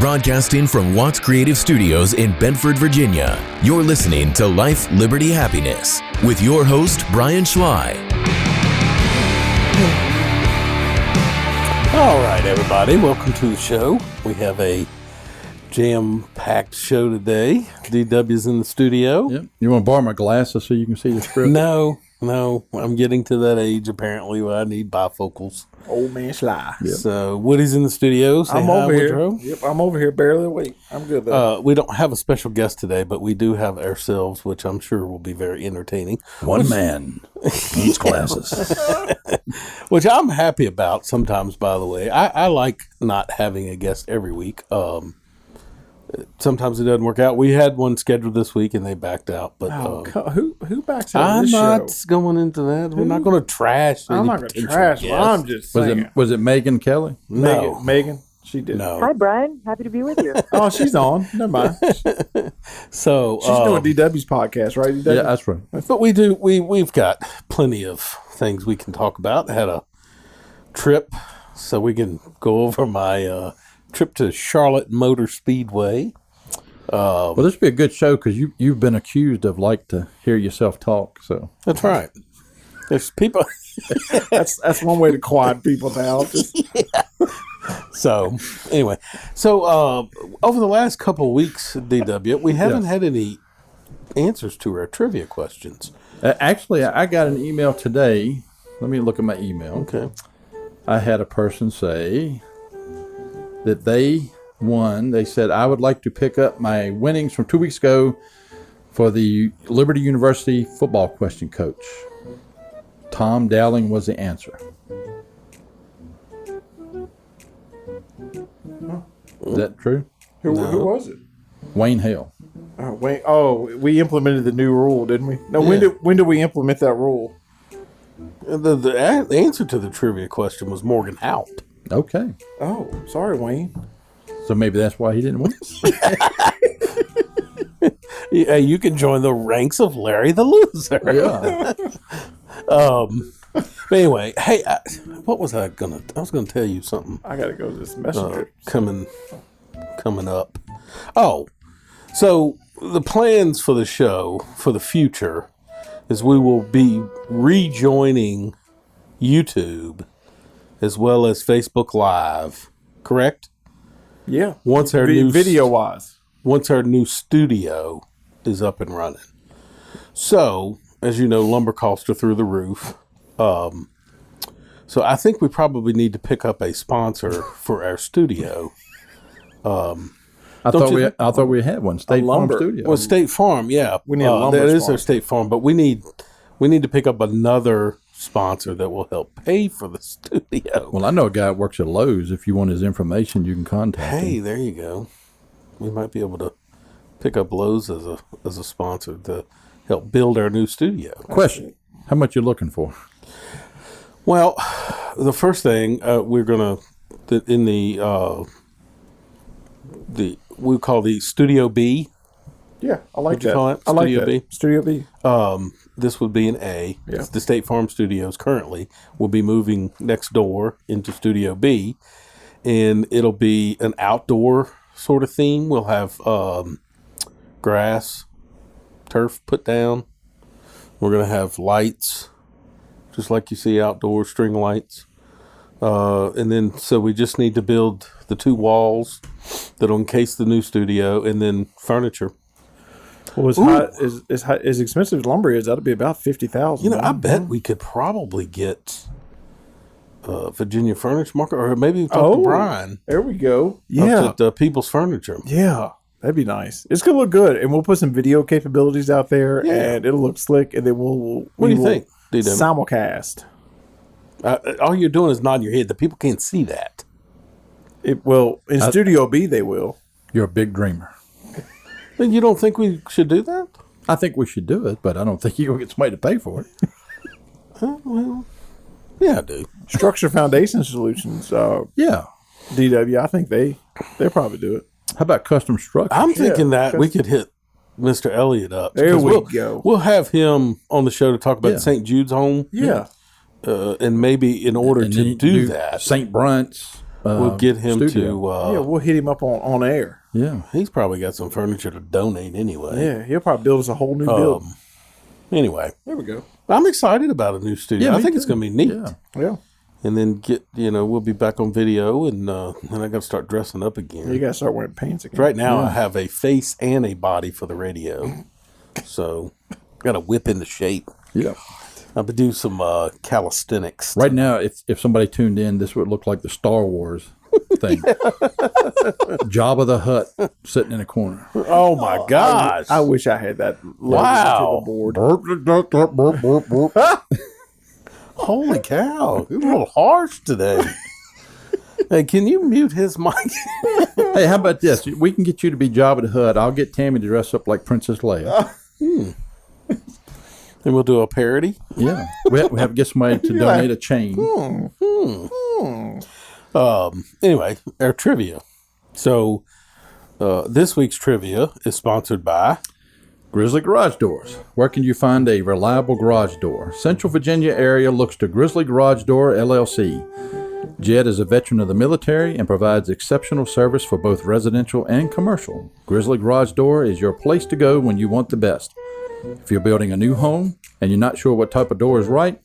Broadcasting from Watts Creative Studios in Bedford, Virginia, you're listening to Life, Liberty, Happiness with your host, Brian Schley. All right, everybody, welcome to the show. We have a jam-packed show today. DW's in the studio. Yep. You want to borrow my glasses so you can see the script? No, I'm getting to that age, apparently, where I need bifocals. Old man Sly. Yep. So Woody's in the studio. Say I'm hi, over here. Woodrow. Yep, I'm over here barely awake. I'm good though. We don't have a special guest today, but we do have ourselves, which I'm sure will be very entertaining. One man needs glasses. Which I'm happy about sometimes, by the way. I like not having a guest every week. Sometimes it doesn't work out. We had one scheduled this week and they backed out. But who backs out I'm this not show? going into that. We're not going to trash. I'm not going to trash. Well, I'm just saying. Was it Megan Kelly? No. Megan. She did. No. Hi, Brian. Happy to be with you. Oh, she's on. Never mind. So She's doing DW's podcast, right? DW? Yeah, that's right. but we've got plenty of things we can talk about. I had a trip, so we can go over my trip to Charlotte Motor Speedway. Well, this would be a good show because you've been accused of like to hear yourself talk. So That's right. There's people. That's one way to quiet people down. So anyway, over the last couple of weeks, DW, we haven't had any answers to our trivia questions. Actually, I got an email today. Let me look at my email. Okay. I had a person say that they won. They said, I would like to pick up my winnings from 2 weeks ago for the Liberty University football question coach. Tom Dowling was the answer. Is that true? Who was it? Wayne Hale. Oh, wait. Oh, we implemented the new rule, didn't we? No. Yeah. When did we implement that rule? The answer to the trivia question was Morgan Hout. Okay. Oh, sorry, Wayne. So maybe that's why he didn't win. Yeah, you can join the ranks of Larry the Loser. Yeah. But anyway, hey, what was I gonna? I was gonna tell you something. I gotta go to this messenger. Coming up. Oh, so the plans for the show for the future is we will be rejoining YouTube as well as Facebook Live. Correct? Yeah. Once our new video wise. Once our new studio is up and running. So, as you know, lumber costs are through the roof. So I think we probably need to pick up a sponsor for our studio. I thought we had one. State Farm lumber. Studio. Well, State Farm, yeah. We need a lumber that is sponsor. our State Farm, but we need to pick up another sponsor that will help pay for the studio. Well, I know a guy that works at Lowe's. If you want his information, you can contact him. Hey, there you go. We might be able to pick up Lowe's as a sponsor to help build our new studio. Question: how much you looking for? Well, the first thing we're gonna in we call the Studio B. Yeah, I like What'd you that. call it? I like Studio that. B? Studio B. This would be an A. Yeah. The State Farm Studios currently will be moving next door into Studio B, and it'll be an outdoor sort of theme. We'll have grass, turf put down. We're gonna have lights, just like you see outdoor, string lights. And then, so we just need to build the 2 walls that'll encase the new studio, and then furniture. Well, as expensive as lumber is, that'll be about $50,000. You know, I bet we could probably get Virginia Furniture Market, or maybe talk to Brian. There we go. Up Yeah, at People's Furniture. yeah, that'd be nice. It's gonna look good, and we'll put some video capabilities out there, Yeah. and it'll look slick. And then What do you think, D-W? Simulcast. All you're doing is nodding your head. The people can't see that. It will in Studio B. They will. You're a big dreamer. Then you don't think we should do that? I think we should do it, but I don't think you're going to get somebody to pay for it. Well, yeah, I do. Structure Foundation Solutions. Yeah. DW. I think they'll probably do it. How about custom structure? I'm thinking that we could hit Mr. Elliott up. There 'Cause we go. We'll have him on the show to talk about Yeah. the St. Jude's home. Yeah. And maybe in order And to then do that, St. Brunt's. we'll get him studio. to. We'll hit him up on air. Yeah. He's probably got some furniture to donate anyway. Yeah, he'll probably build us a whole new build. Anyway, There we go. I'm excited about a new studio. Yeah, I me think it's too. going to be neat. Yeah. Yeah, And then we'll be back on video, and then I got to start dressing up again. you got to start wearing pants again. Right now, I have a face and a body for the radio, so got to whip into shape. Yeah. I'm gonna do some calisthenics. Right now, if somebody tuned in, this would look like the Star Wars thing. Jabba the Hutt sitting in a corner. Oh my gosh! I wish I had that. Wow. Board. Holy cow! You're a little harsh today. Hey, can you mute his mic? Hey, how about this? We can get you to be Jabba the Hutt. I'll get Tammy to dress up like Princess Leia. And we'll do a parody. Yeah. We have to get somebody to donate a chain. Anyway, our trivia. So this week's trivia is sponsored by Grizzly Garage Doors. Where can you find a reliable garage door? Central Virginia area looks to Grizzly Garage Door, LLC. Jed is a veteran of the military and provides exceptional service for both residential and commercial. Grizzly Garage Door is your place to go when you want the best. If you're building a new home and you're not sure what type of door is right,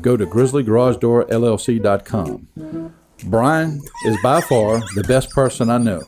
go to grizzlygaragedoorllc.com. Brian is by far the best person I know.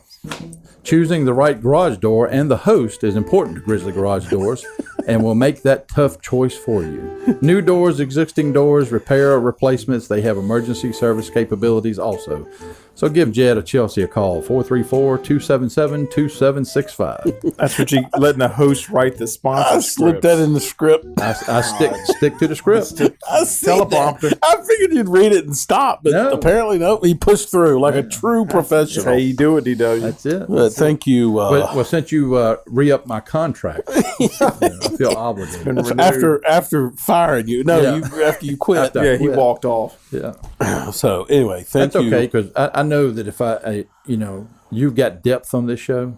Choosing the right garage door and the host is important to Grizzly Garage Doors and will make that tough choice for you. New doors, existing doors, repair or replacements, they have emergency service capabilities also. So give Jed or Chelsea a call, 434-277-2765. That's what you letting the host write the sponsor. I slipped that in the script. I stick to the script. I see Teleprompter. that. I figured you'd read it and stop, but No. apparently no. He pushed through like a true That's how professional. you do it, DW. That's it. Thank you. Well, since you re-upped my contract, I feel obligated. Been renewed. after firing you. No, Yeah. after you quit. After I Yeah, he quit. walked off. Yeah. So anyway, thank That's you. okay, because I know that if you've got depth on this show.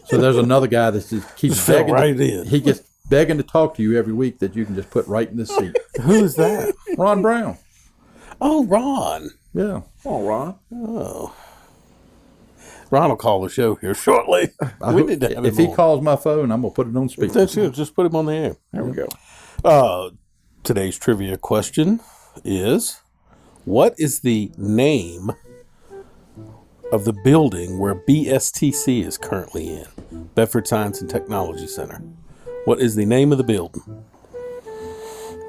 So there's another guy that just keeps Just fell begging. right in. He gets begging to talk to you every week that you can just put right in the seat. Who is that? Ron Brown. Oh, Ron. Yeah. Oh, Ron. Ron will call the show here shortly. We need to have If him he on. calls my phone, I'm gonna put it on speaker. That's it. Just put him on the air. There we go. Today's trivia question is, what is the name of the building where BSTC is currently in? Bedford Science and Technology Center. What is the name of the building?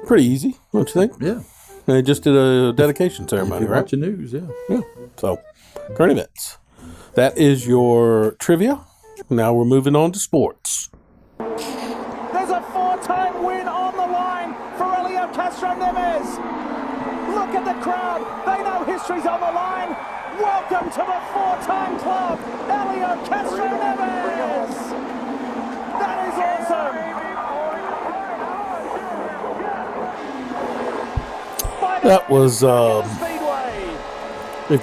Pretty easy, don't you think? Yeah. They just did a dedication If ceremony, you right? watch the news, yeah. Yeah. So, current events. That is your trivia. Now we're moving on to sports. There's a four-time win on the line for Elio Castro Neves. Look at the crowd. They know history's on the line. Welcome to the four-time club, Elio Castro Neves. That is awesome. That was, Speedway.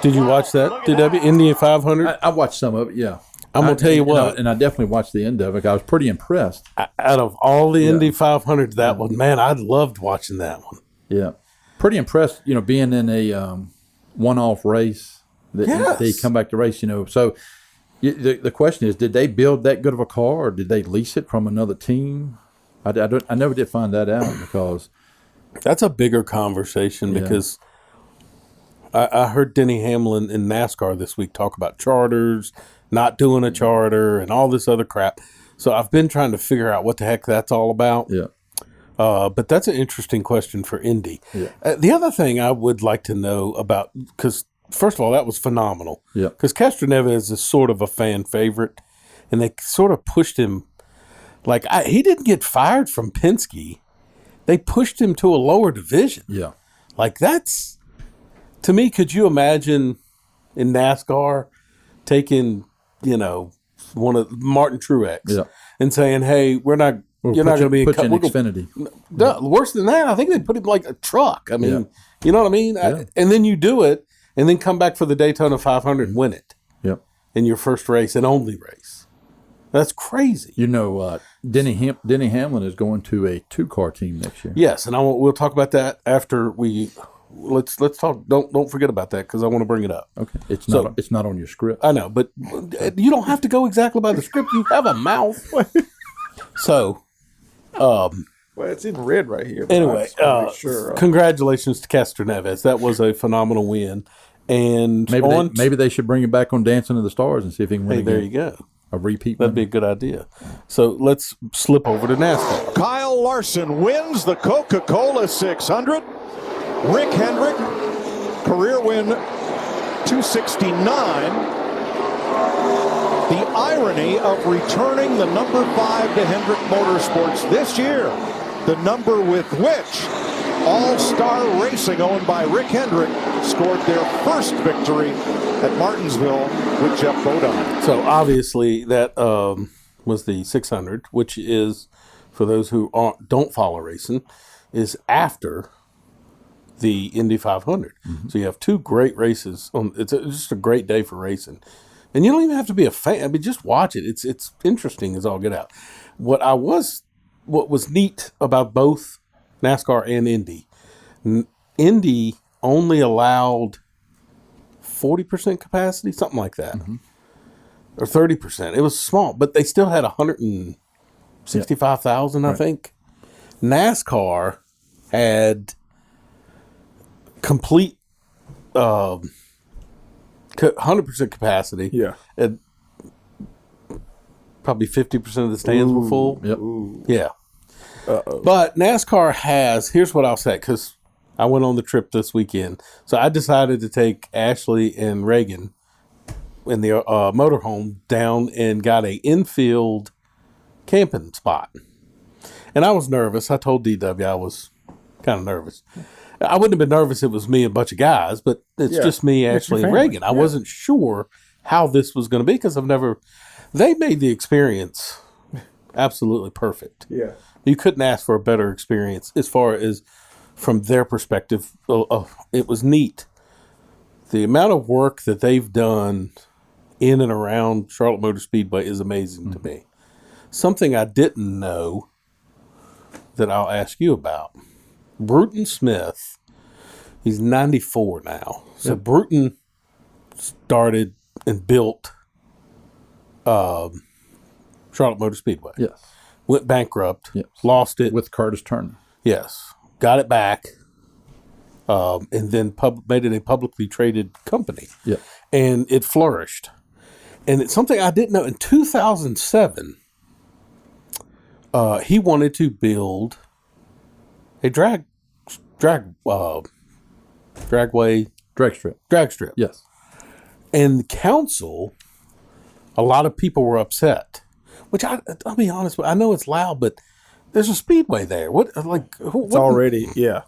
did you watch that, DW? Indy 500? I watched some of it, yeah. I'm going to tell you what. And I definitely watched the end of it. I was pretty impressed. Out of all the Indy 500s, that one, man, I loved watching that one. Yeah. Pretty impressed, being in a one-off race. That Yes. they come back to race, So the question is, did they build that good of a car or did they lease it from another team? I never did find that out because That's a bigger conversation because I heard Denny Hamlin in NASCAR this week talk about charters, not doing a charter, and all this other crap. So I've been trying to figure out what the heck that's all about. yeah. But that's an interesting question for Indy. Yeah. The other thing I would like to know about, because first of all, that was phenomenal. Yeah. Because Castro Neves is sort of a fan favorite, and they sort of pushed him. Like, he didn't get fired from Penske. They pushed him to a lower division. Yeah. Like, that's, to me, could you imagine in NASCAR taking, one of Martin Truex Yeah. and saying, hey, you're not going to be put you in we're gonna- Xfinity. no, worse than that, I think they put him like a truck. I mean, Yeah. you know what I mean? Yeah. And then you do it, and then come back for the Daytona 500 and win it Yep. in your first race and only race. That's crazy. Denny Hamlin is going to a 2-car team next year. Yes, and we'll talk about that after we let's talk. Don't forget about that because I want to bring it up. Okay. It's So- not on your script. I know, but you don't have to go exactly by the script. You have a mouth. So, Well, it's in red right here. but I anyway, just wanna make sure. congratulations to Castroneves. That was a phenomenal win. And Maybe they should bring him back on Dancing to the Stars and see if he can win hey, there again. you go. A repeat. That'd be a good idea. So let's slip over to NASCAR. Kyle Larson wins the Coca-Cola 600. Rick Hendrick, career win 269. The irony of returning the number 5 to Hendrick Motorsports this year, the number with which All-Star Racing, owned by Rick Hendrick, scored their first victory at Martinsville with Jeff Bodine. So obviously that was the 600, which is, for those who don't follow racing, is after the Indy 500. So you have two great races. It's just a great day for racing. And you don't even have to be a fan. I mean, just watch it. It's interesting as all get out. What was neat about both NASCAR and Indy, Indy only allowed 40% capacity, something like that, or 30%. It was small, but they still had 165,000, I think. NASCAR had complete 100% capacity. Yeah. And probably 50% of the stands were full. Yep. Yeah. But NASCAR has, here's what I'll say, because I went on the trip this weekend. So I decided to take Ashley and Reagan in the motorhome down and got a infield camping spot. And I was nervous. I told DW I was kind of nervous. I wouldn't have been nervous if it was me and a bunch of guys, but it's just me, Ashley, and Reagan. I wasn't sure how this was going to be because they made the experience absolutely perfect. Yeah. You couldn't ask for a better experience as far as from their perspective. It was neat. The amount of work that they've done in and around Charlotte Motor Speedway is amazing to me. Something I didn't know that I'll ask you about. Bruton Smith, he's 94 now. So Bruton started and built Charlotte Motor Speedway. Yes. Went bankrupt, Yes. lost it. With Curtis Turner. Yes. Got it back, and then made it a publicly traded company. Yeah. And it flourished. And it's something I didn't know. In 2007, he wanted to build a dragway, Drag strip. And Yes. the council, a lot of people were upset. Which I'll be honest with. I know it's loud, but there's a speedway there. It's already, yeah.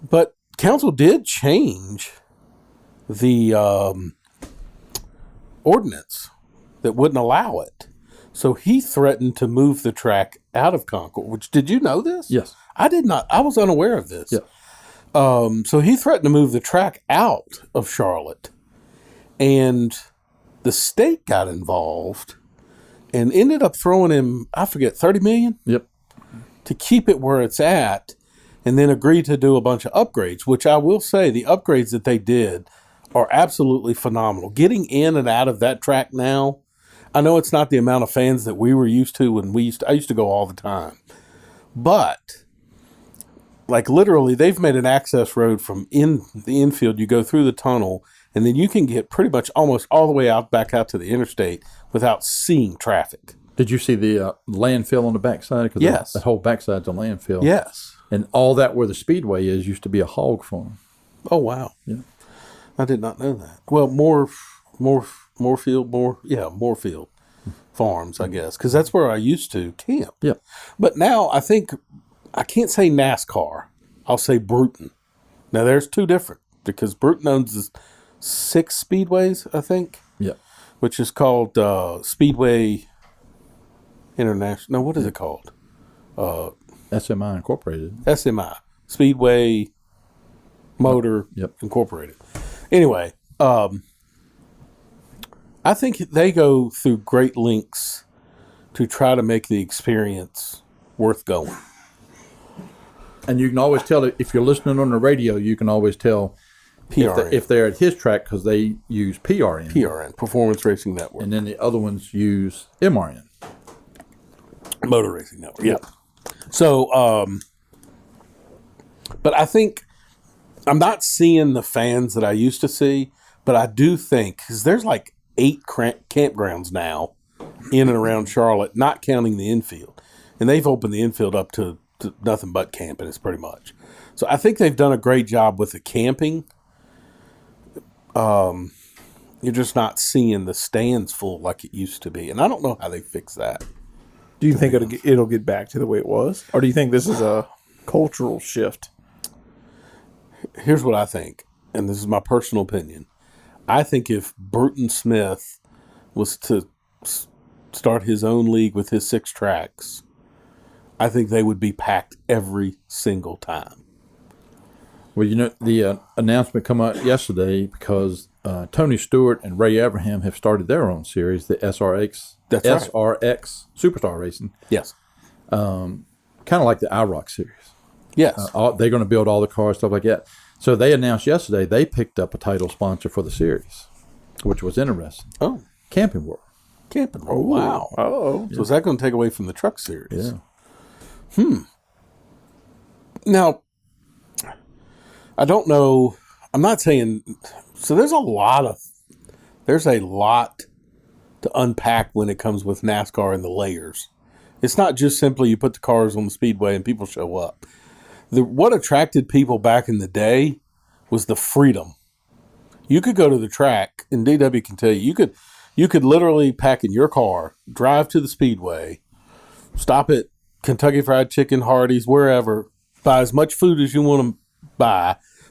But council did change the ordinance that wouldn't allow it. So he threatened to move the track out of Concord. Which, did you know this? Yes. I did not. I was unaware of this. Yeah. So he threatened to move the track out of Charlotte, and the state got involved and ended up throwing him, I forget, $30 million Yep. to keep it where it's at, and then agreed to do a bunch of upgrades, which I will say the upgrades that they did are absolutely phenomenal. Getting in and out of that track now, I know it's not the amount of fans that we were used to when I used to go all the time, but like literally they've made an access road from in the infield. You go through the tunnel, and then you can get pretty much almost all the way back out to the interstate without seeing traffic. Did you see the landfill on the backside? Cause Yes. The whole backside's a landfill. Yes. And all that where the speedway is used to be a hog farm. Oh, wow. Yeah. I did not know that. Well, Moorfield Farms, I guess, because that's where I used to camp. Yeah. But now I think I can't say NASCAR. I'll say Bruton. Now there's two different, because Bruton owns 6 speedways, I think, Yeah. which is called Speedway International. No, what is it called? SMI Incorporated. SMI, Speedway Motor Yep. Incorporated. Anyway, I think they go through great lengths to try to make the experience worth going. And you can always tell if you're listening on the radio, you can always tell PRN. if they're at his track because they use PRN. PRN, Performance Racing Network. And then the other ones use MRN. Motor Racing Network. Yeah. So, but I think I'm not seeing the fans that I used to see, but I do think, because there's like 8 campgrounds now in and around Charlotte, not counting the infield. And they've opened the infield up to nothing but camping, it's pretty much. So I think they've done a great job with the camping. You're just not seeing the stands full like it used to be. And I don't know how they fix that. Do you think it'll get back to the way it was? Or do you think this is a cultural shift? Here's what I think, and this is my personal opinion. I think if Bruton Smith was to start his own league with his 6 tracks, I think they would be packed every single time. Well, the announcement come out yesterday because Tony Stewart and Ray Abraham have started their own series, the SRX. That's right. SRX Superstar Racing. Yes. Kind of like the IROC series. Yes. They're going to build all the cars, stuff like that. So they announced yesterday they picked up a title sponsor for the series, which was interesting. Oh. Camping World. Camping World. Wow. Oh. So is that going to take away from the truck series? Yeah. Now, I don't know. I'm not saying. So there's a lot to unpack when it comes with NASCAR and the layers. It's not just simply you put the cars on the speedway and people show up. What attracted people back in the day was the freedom. You could go to the track, and DW can tell you, you could literally pack in your car, drive to the speedway, stop at Kentucky Fried Chicken, Hardee's, wherever, buy as much food as you want to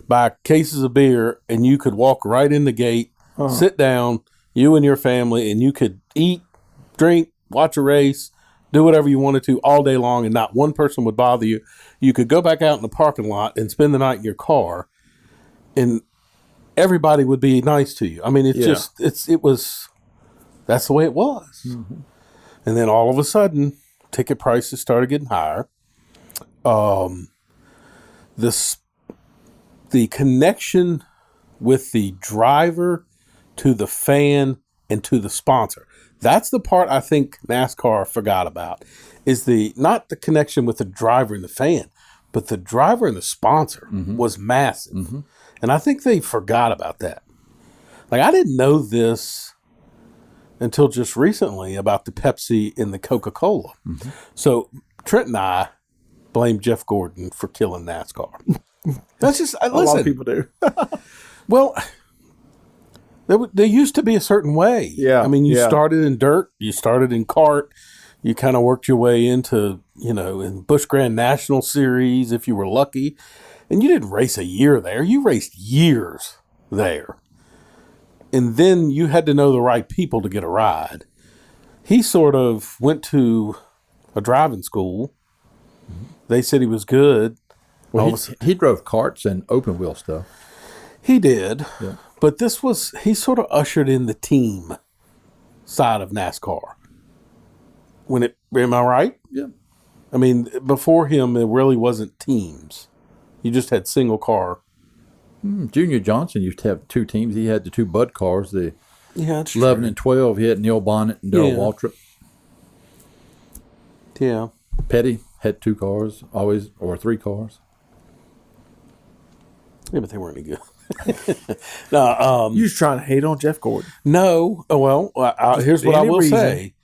buy cases of beer, and you could walk right in the gate, sit down, you and your family, and you could eat, drink, watch a race, do whatever you wanted to all day long, and not one person would bother you. You could go back out in the parking lot and spend the night in your car, and everybody would be nice to you. I mean, that's the way it was. Mm-hmm. And then all of a sudden, ticket prices started getting higher. The connection with the driver to the fan and to the sponsor. That's the part I think NASCAR forgot about, is not the connection with the driver and the fan, but the driver and the sponsor was massive. Mm-hmm. And I think they forgot about that. Like, I didn't know this until just recently about the Pepsi and the Coca-Cola. Mm-hmm. So Trent and I blame Jeff Gordon for killing NASCAR. That's just, listen. A lot of people do. Well, there used to be a certain way. Yeah. I mean, you started in dirt, you started in kart, you kind of worked your way into, in Busch Grand National Series if you were lucky. And you didn't race a year there. You raced years there. And then you had to know the right people to get a ride. He sort of went to a driving school. They said he was good. Well, he drove karts and open wheel stuff. He did. Yeah. But he sort of ushered in the team side of NASCAR. Am I right? Yeah. I mean, before him, there really wasn't teams. You just had single car. Junior Johnson used to have 2 teams. He had the 2 Bud cars, the 11 and 12. He had Neil Bonnet and Darrell Waltrip. Yeah. Petty had 2 cars, always, or 3 cars. Yeah, but they weren't any good. No, You just trying to hate on Jeff Gordon? No. Well, here's what I will reason. say.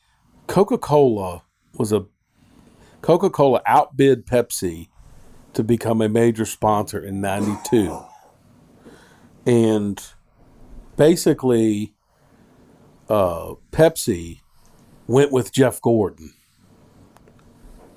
Coca-Cola outbid Pepsi to become a major sponsor in 92. And basically, Pepsi went with Jeff Gordon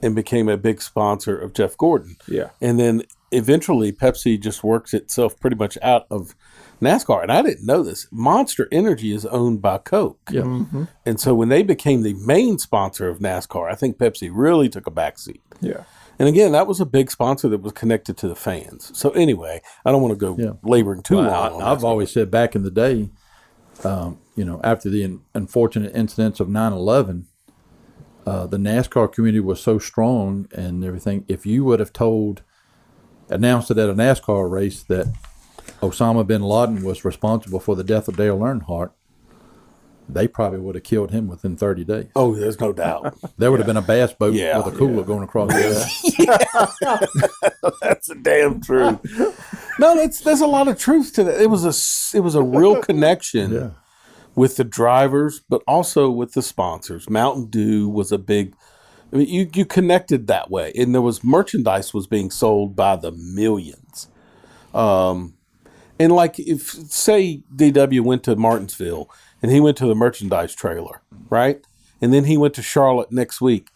and became a big sponsor of Jeff Gordon. Yeah. And then eventually Pepsi just works itself pretty much out of NASCAR. And I didn't know this. Monster Energy is owned by Coke. Yeah. Mm-hmm. And so when they became the main sponsor of NASCAR, I think Pepsi really took a backseat. Yeah. And again, that was a big sponsor that was connected to the fans. So anyway, I don't want to go laboring too long. I've always said back in the day, after the unfortunate incidents of 9/11, the NASCAR community was so strong and everything. If you would have told announced it at a NASCAR race that Osama bin Laden was responsible for the death of Dale Earnhardt, they probably would have killed him within 30 days. Oh, there's no doubt. There would have been a bass boat Yeah. with a cooler going across the That's a damn truth. No, there's a lot of truth to that. It was a real connection with the drivers, but also with the sponsors. Mountain Dew was a big. I mean, you connected that way, and there was merchandise was being sold by the millions. And like if say DW went to Martinsville and he went to the merchandise trailer, right, and then he went to Charlotte next week,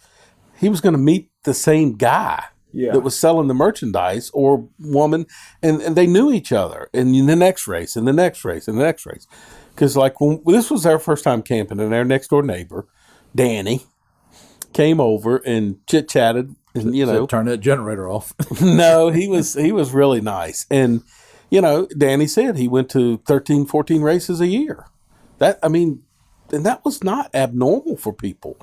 he was going to meet the same guy that was selling the merchandise or woman, and they knew each other. And in the next race, and the next race, and the next race, because like when this was our first time camping, and our next door neighbor, Danny, came over and chit chatted, and turn that generator off. no, he was really nice, and Danny said he went to 13, 14 races a year. And that was not abnormal for people.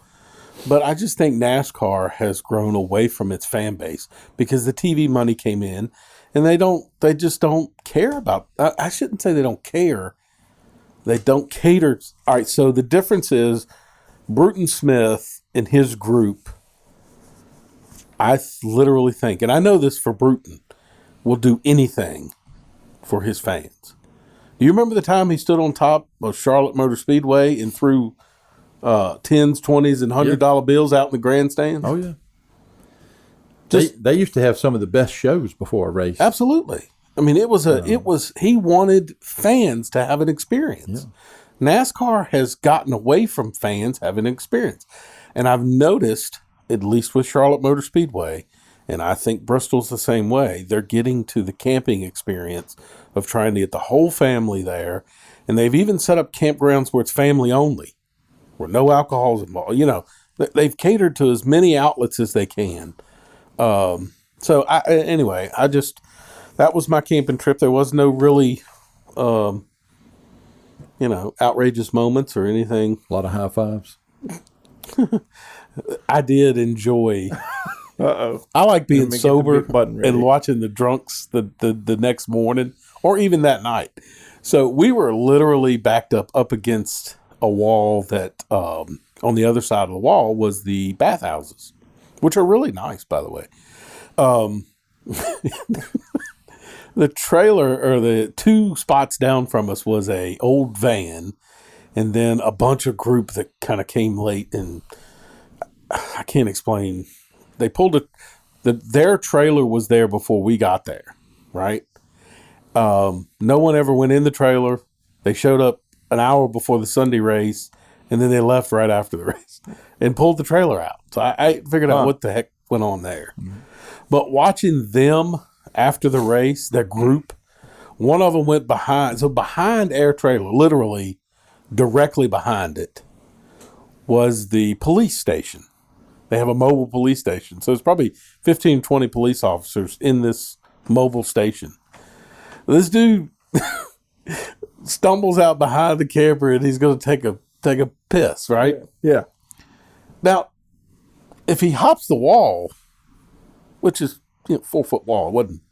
But I just think NASCAR has grown away from its fan base because the TV money came in, and they just don't care about. I shouldn't say they don't care. They don't cater. All right. So the difference is Bruton Smith and his group. I literally think, and I know this for Bruton, will do anything for his fans. Do you remember the time he stood on top of Charlotte Motor Speedway and threw 10s, 20s, and $100 bills out in the grandstands? Oh, yeah. They used to have some of the best shows before a race. Absolutely. I mean, he wanted fans to have an experience. Yeah. NASCAR has gotten away from fans having an experience. And I've noticed, at least with Charlotte Motor Speedway, and I think Bristol's the same way, they're getting to the camping experience of trying to get the whole family there. And they've even set up campgrounds where it's family only, where no alcohol is involved. They've catered to as many outlets as they can. That was my camping trip. There was no really, outrageous moments or anything. A lot of high fives. I did enjoy. I like being sober and watching the drunks the next morning or even that night. So we were literally backed up against a wall that on the other side of the wall was the bathhouses, which are really nice, by the way. The trailer, or the 2 spots down from us, was a old van, and then a bunch of group that kind of came late, and I can't explain. They pulled their trailer was there before we got there, right? No one ever went in the trailer. They showed up an hour before the Sunday race, and then they left right after the race and pulled the trailer out. So I figured out what the heck went on there. Mm-hmm. But watching them after the race, their group, one of them went behind. So behind our trailer, literally directly behind it, was the police station. They have a mobile police station. So it's probably 15, 20 police officers in this mobile station. This dude stumbles out behind the camper, and he's going to take a piss, right? Yeah. Now, if he hops the wall, which is 4-foot wall, it wasn't,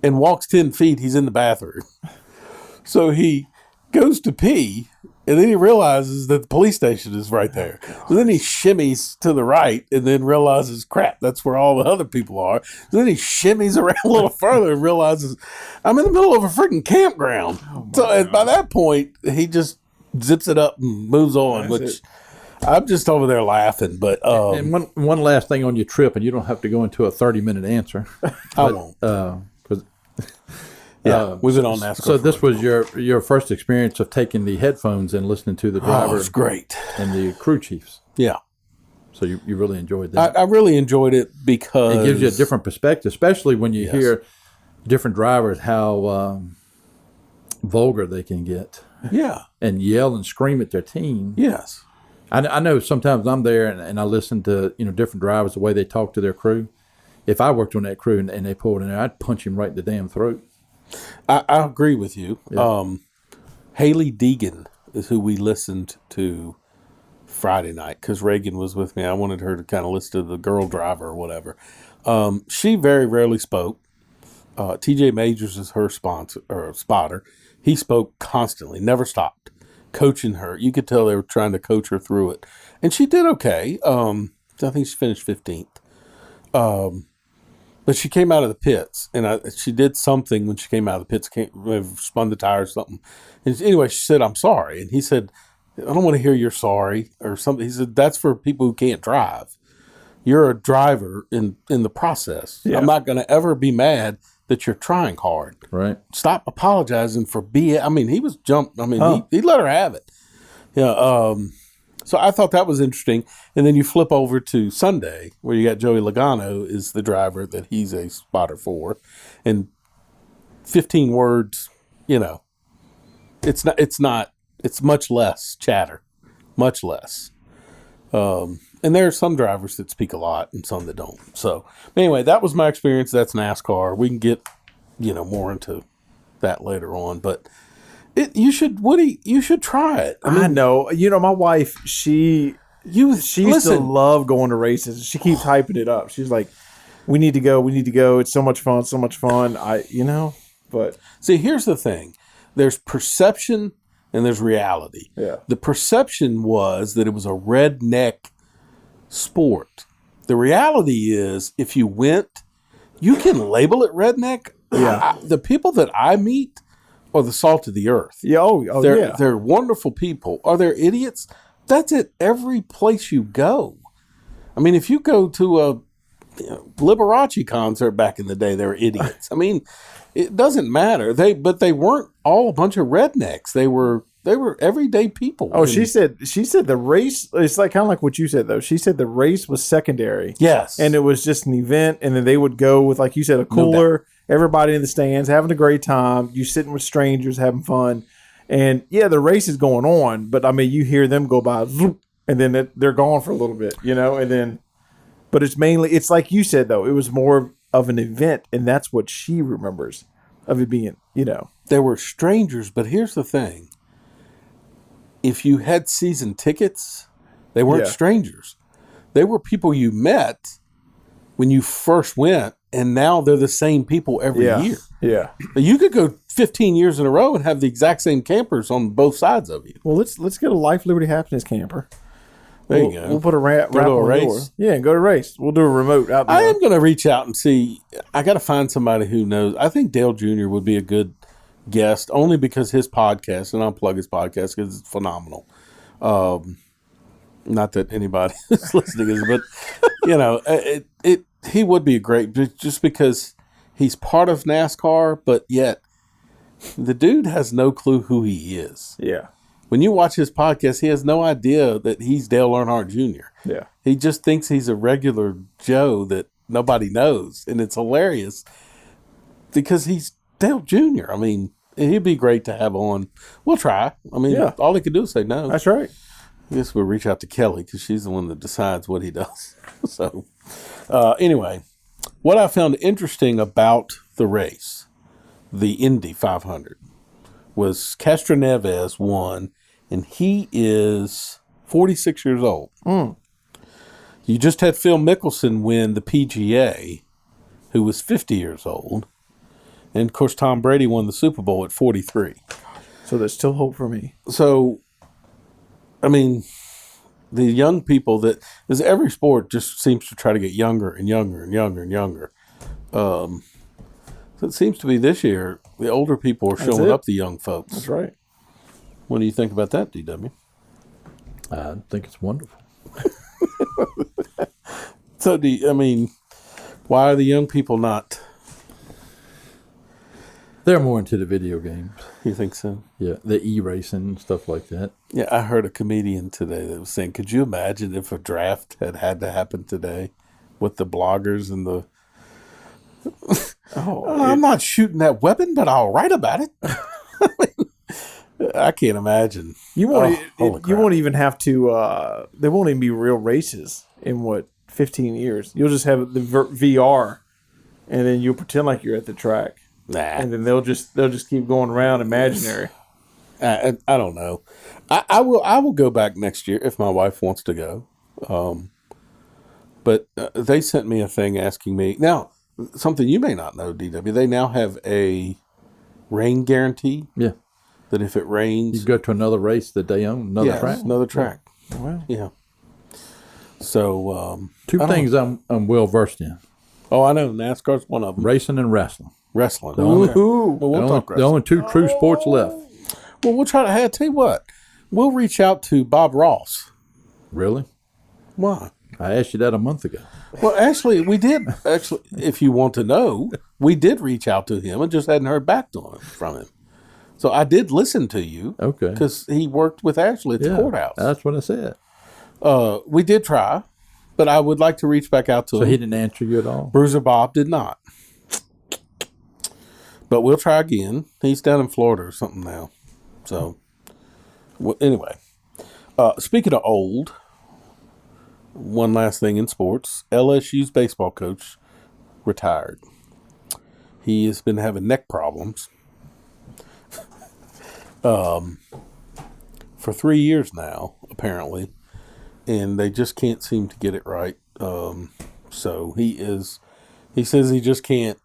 and walks 10 feet, he's in the bathroom. So he goes to pee, and then he realizes that the police station is right there. So then he shimmies to the right and then realizes, crap, that's where all the other people are. So then he shimmies around a little further and realizes, I'm in the middle of a freaking campground. So by that point, he just zips it up and moves on, I'm just over there laughing. But and one last thing on your trip, and you don't have to go into a 30-minute answer. I won't. We've been on NASCAR. So this was your first experience of taking the headphones and listening to the driver. Oh, it was great. And the crew chiefs. Yeah. So you really enjoyed that. I really enjoyed it because it gives you a different perspective, especially when you hear different drivers, how vulgar they can get. Yeah. And yell and scream at their team. Yes. I know sometimes I'm there and I listen to different drivers, the way they talk to their crew. If I worked on that crew and they pulled in there, I'd punch him right in the damn throat. I agree with you. Yeah. Haley Deegan is who we listened to Friday night because Reagan was with me. I wanted her to kind of listen to the girl driver or whatever. She very rarely spoke. TJ Majors is her sponsor or spotter. He spoke constantly, never stopped coaching her. You could tell they were trying to coach her through it, and she did okay. I think she finished 15th. But she came out of the pits, and she did something when she came out of the pits. Spun the tire or something. And anyway, she said, "I'm sorry," and he said, "I don't want to hear you're sorry," or something. He said, "That's for people who can't drive. You're a driver in the process. Yeah. I'm not going to ever be mad that you're trying hard. Right. Stop apologizing for being." I mean, he was jumped. I mean, he let her have it. Yeah. So I thought that was interesting. And then you flip over to Sunday, where you got Joey Logano is the driver that he's a spotter for, and 15 words. It's much less chatter, much less. And there are some drivers that speak a lot and some that don't. So anyway, that was my experience. That's NASCAR. We can get, more into that later on, but you should try it. I know. My wife, she used to love going to races. She keeps hyping it up. She's like, we need to go. It's so much fun. But see, here's the thing. There's perception and there's reality. Yeah. The perception was that it was a redneck sport. The reality is, if you went, you can label it redneck. Yeah. The people that I meet are the salt of the earth. Yeah. They're wonderful people. Are there idiots? That's at every place you go. I mean, if you go to a Liberace concert back in the day, there were idiots. I mean, it doesn't matter. But they weren't all a bunch of rednecks. They were everyday people. Oh, she said the race. It's like kind of like what you said though. She said the race was secondary. Yes, and it was just an event, and then they would go with, like you said, a cooler, everybody in the stands having a great time. You sitting with strangers having fun, and yeah, the race is going on. But I mean, you hear them go by, zoop, and then they're gone for a little bit, and then. But it's like you said though. It was more of an event, and that's what she remembers of it being. There were strangers, but here's the thing. If you had season tickets, they weren't strangers. They were people you met when you first went, and now they're the same people every year. Yeah. You could go 15 years in a row and have the exact same campers on both sides of you. Well, let's get a Life, Liberty, Happiness camper. There you go. We'll put a wrap to a on the race. door. Yeah, go to a race. We'll do a remote out there. I am going to reach out and see. I got to find somebody who knows. I think Dale Jr. would be a good guest, only because his podcast, and I'll plug his podcast because it's phenomenal. Not that anybody is listening is, but he would be great just because he's part of NASCAR, but yet the dude has no clue who he is. Yeah. When you watch his podcast, he has no idea that he's Dale Earnhardt Jr. Yeah. He just thinks he's a regular Joe that nobody knows, and it's hilarious because he's Dale Jr. I mean, he'd be great to have on. We'll try. I mean, all he could do is say no. That's right. I guess we'll reach out to Kelly because she's the one that decides what he does. So, anyway, what I found interesting about the race, the Indy 500, was Castroneves won, and he is 46 years old. You just had Phil Mickelson win the PGA, who was 50 years old. And, of course, Tom Brady won the Super Bowl at 43. So there's still hope for me. So, I mean, the young people because every sport just seems to try to get younger and younger and younger and younger. So it seems to be this year, the older people are showing up the young folks. That's right. What do you think about that, DW? I think it's wonderful. So, why are the young people not? They're more into the video games. You think so? Yeah, the e-racing and stuff like that. Yeah, I heard a comedian today that was saying, could you imagine if a draft had to happen today with the bloggers and the... I'm not shooting that weapon, but I'll write about it. I can't imagine. You won't even have to. There won't even be real races in 15 years. You'll just have the VR, and then you'll pretend like you're at the track. Nah, and then they'll just keep going around imaginary. I don't know. I will go back next year if my wife wants to go. But they sent me a thing asking me now. something you may not know, DW. They now have a rain guarantee. Yeah. That if it rains, You go to another race that they own, another track. Another track. Wow. Yeah. So Two things I'm well versed in: I know NASCAR's one of them. racing and wrestling. Wrestling. only- Okay. Well, we'll The talk only wrestling. two true sports left. Well, we'll try to. Hey, I tell you what, we'll reach out to Bob Ross. Really? Why? I asked you that a month ago. Well, actually, we did. Actually, if you want to know, we did reach out to him and just hadn't heard back from him. So I did listen to you. Okay. Because he worked with Ashley at the courthouse. That's what I said. We did try, but I would like to reach back out to So him. he didn't answer you at all? Bruiser Bob did not. But we'll try again. He's down in Florida or something now. So, anyway. Speaking of old, one last thing in sports. LSU's baseball coach retired. He has been having neck problems for 3 years now, apparently. And they just can't seem to get it right. So he says he just can't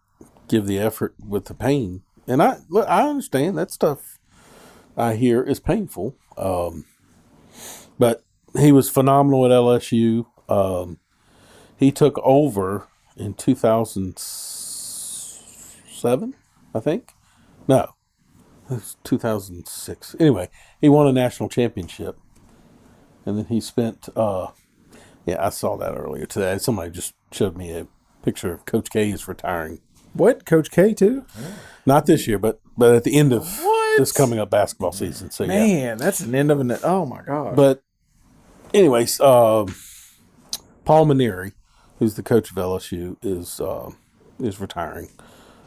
give the effort with the pain. And I understand that stuff I hear is painful. But he was phenomenal at LSU. He took over in 2007, I think. No, it was 2006. Anyway, he won a national championship. And then he spent, I saw that earlier today. Somebody just showed me a picture of Coach K is retiring. What? Coach K too? Not this year, but at the end of this coming up basketball season. So Man, that's an end of an. Oh my God. But anyways, Paul Maneri, who's the coach of LSU, is retiring.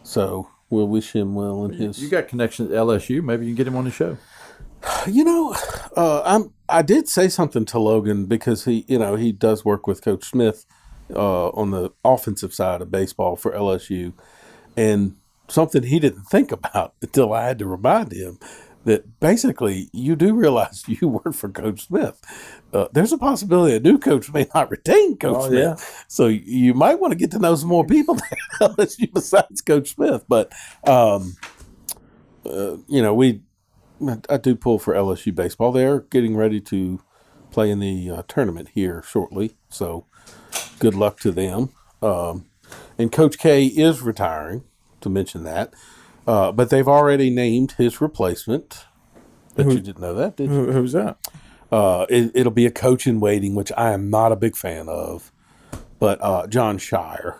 So we'll wish him well in his. You got connections at LSU. Maybe you can get him on the show. You know, I did say something to Logan because he does work with Coach Smith on the offensive side of baseball for LSU, and something he didn't think about until I had to remind him that basically you do realize you work for Coach Smith. There's a possibility a new coach may not retain Coach Smith. Yeah. So you might want to get to know some more people at LSU besides Coach Smith. But, I do pull for LSU baseball. They're getting ready to play in the tournament here shortly. So good luck to them. And Coach K is retiring, to mention that. But they've already named his replacement. Bet you didn't know that, did you? Who's that? It'll be a coach in waiting, which I am not a big fan of. But John Shire,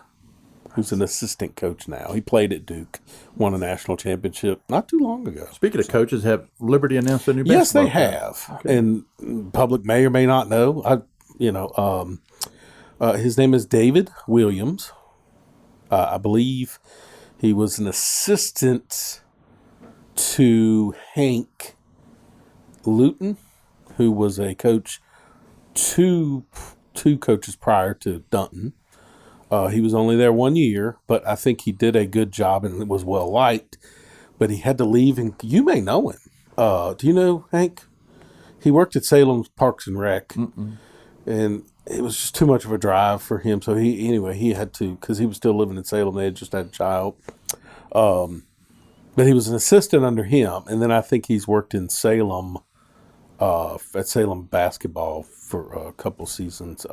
who's an assistant coach now. He played at Duke, won a national championship not too long ago. Speaking of coaches, have Liberty announced a new Yes, they basketball have. Okay. And public may or may not know. His name is David Williams. I believe he was an assistant to Hank Luton, who was a coach two coaches prior to Dunton. He was only there 1 year, but I think he did a good job and was well liked. But he had to leave, and you may know him. Do you know Hank? He worked at Salem's Parks and Rec, and it was just too much of a drive for him. So he had to, because he was still living in Salem. They had just had a child. But he was an assistant under him, and then I think he's worked in Salem, at Salem basketball for a couple seasons.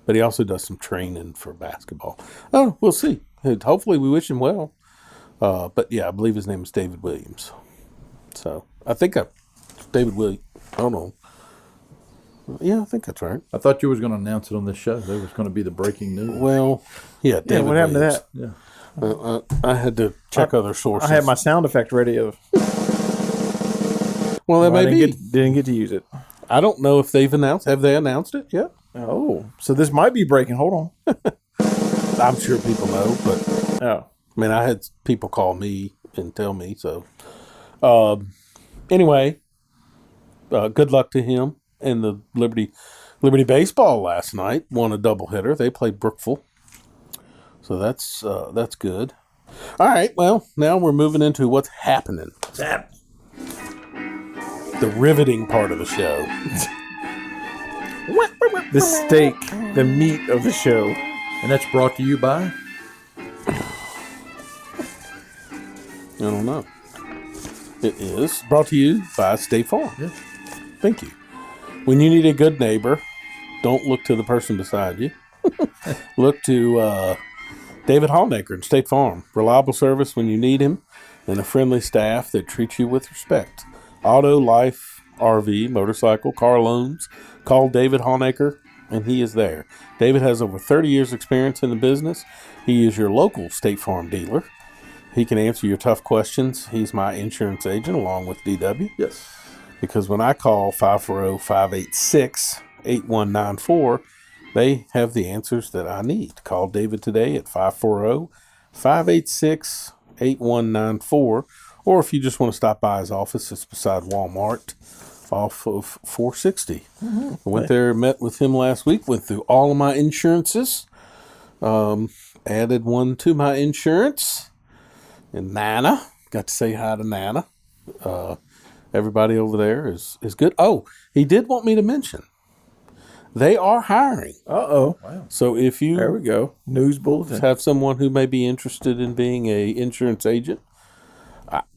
But he also does some training for basketball. Oh, we'll see. Hopefully we wish him well. But yeah, I believe his name is David Williams. So I think David Williams. Hold on. Yeah, I think that's right. I thought you was going to announce it on this show. That was going to be the breaking news. Well, yeah, David what happened Williams. to that? Yeah. I had to check other sources. I had my sound effect ready. Well, that I may be. didn't get to use it. I don't know if they've announced. Have they announced it yet? Oh, so this might be breaking. Hold on. I'm sure people know, but Oh, I mean, I had people call me and tell me. So, anyway, good luck to him. And the Liberty baseball last night won a doubleheader. They played Brookville, so that's good. All right, well, now we're moving into what's happening. The riveting part of the show. the steak, the meat of the show. And that's brought to you by I don't know. It is brought to you by State Farm. Yeah. Thank you. When you need a good neighbor, don't look to the person beside you. Look to David Hallnaker and State Farm. Reliable service when you need him and a friendly staff that treats you with respect. Auto, life, RV, motorcycle, car loans. Call David Hallnaker and he is there. David has over 30 years experience in the business. He is your local State Farm dealer. He can answer your tough questions. He's my insurance agent along with DW. Yes. Because when I call 540-586-8194, they have the answers that I need. Call David today at 540-586-8194. Or if you just want to stop by his office, it's beside Walmart off of 460. I went there, met with him last week, went through all of my insurances, added one to my insurance. And Nana, got to say hi to Nana. Everybody over there is good. Oh, he did want me to mention, they are hiring. Uh-oh. Wow. So if There you we go. News bulletin. have someone who may be interested in being a insurance agent,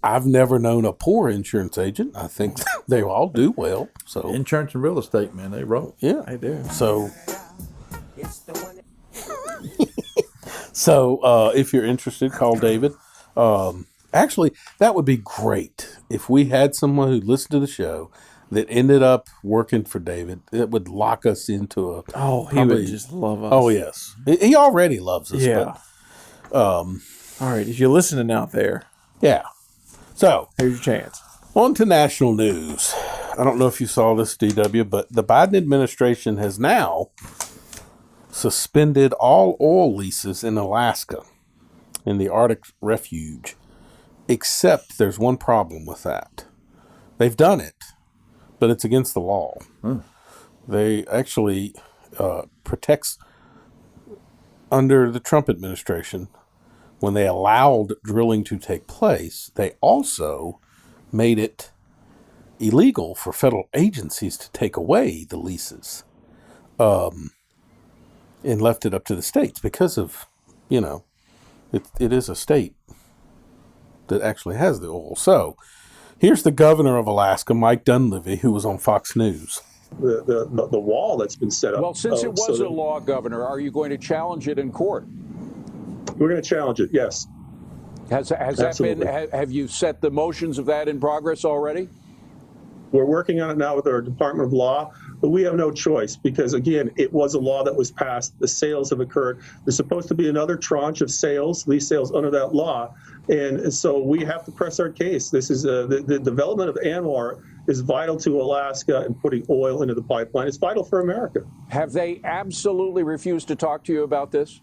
I've never known a poor insurance agent. I think they all do well. So Insurance and real estate, man, they roll. yeah, I do. So so if you're interested, call David. Actually, that would be great if we had someone who listened to the show that ended up working for David. It would lock us into a. Oh, he probably- would just love us. Oh yes, he already loves us. Yeah. All right. If you're listening out there, But, yeah. So here's your chance. on to national news. I don't know if you saw this, DW, but the Biden administration has now suspended all oil leases in Alaska in the Arctic Refuge, except there's one problem with that. They've done it, but it's against the law. They actually protects under the Trump administration. When they allowed drilling to take place, they also made it illegal for federal agencies to take away the leases, and left it up to the states because of, it is a state that actually has the oil. So here's the governor of Alaska, Mike Dunleavy, who was on Fox News. The wall that's been set up. Well, since it was a law, Governor, are you going to challenge it in court? We're going to challenge it, yes. Has that been, have you set the motions of that in progress already? We're working on it now with our Department of Law, but we have no choice because, again, it was a law that was passed. The sales have occurred. There's supposed to be another tranche of sales, lease sales under that law. And so we have to press our case. This is the development of ANWR is vital to Alaska and putting oil into the pipeline. It's vital for America. Have they absolutely refused to talk to you about this?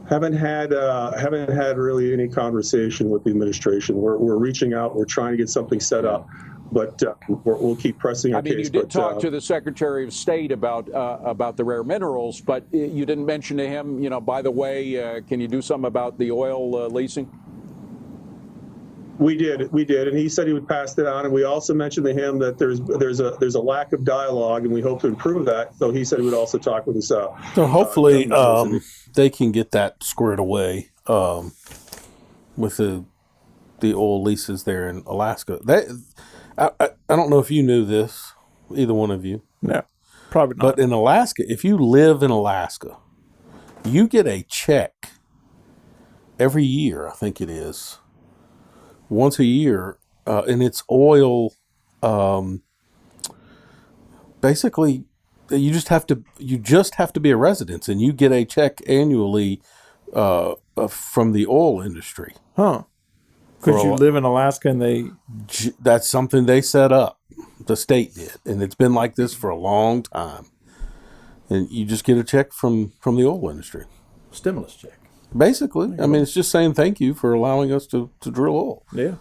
Haven't had really any conversation with the administration. We're reaching out. We're trying to get something set up, but we'll keep pressing our case. You did talk to the Secretary of State about the rare minerals, but you didn't mention to him, by the way, can you do something about the oil leasing? We did, and he said he would pass that on. And we also mentioned to him that there's a lack of dialogue, and we hope to improve that. So he said he would also talk with us. So hopefully they can get that squared away with the oil leases there in Alaska. I don't know if you knew this, either one of you. No, probably not. But in Alaska, if you live in Alaska, you get a check every year, I think it is, once a year, and it's oil. Basically, you just have to be a resident, and you get a check annually from the oil industry. Huh? Because you live in Alaska, and that's something they set up. The state did, and it's been like this for a long time. And you just get a check from the oil industry. Stimulus check. Basically, it's just saying thank you for allowing us to drill oil. Yeah.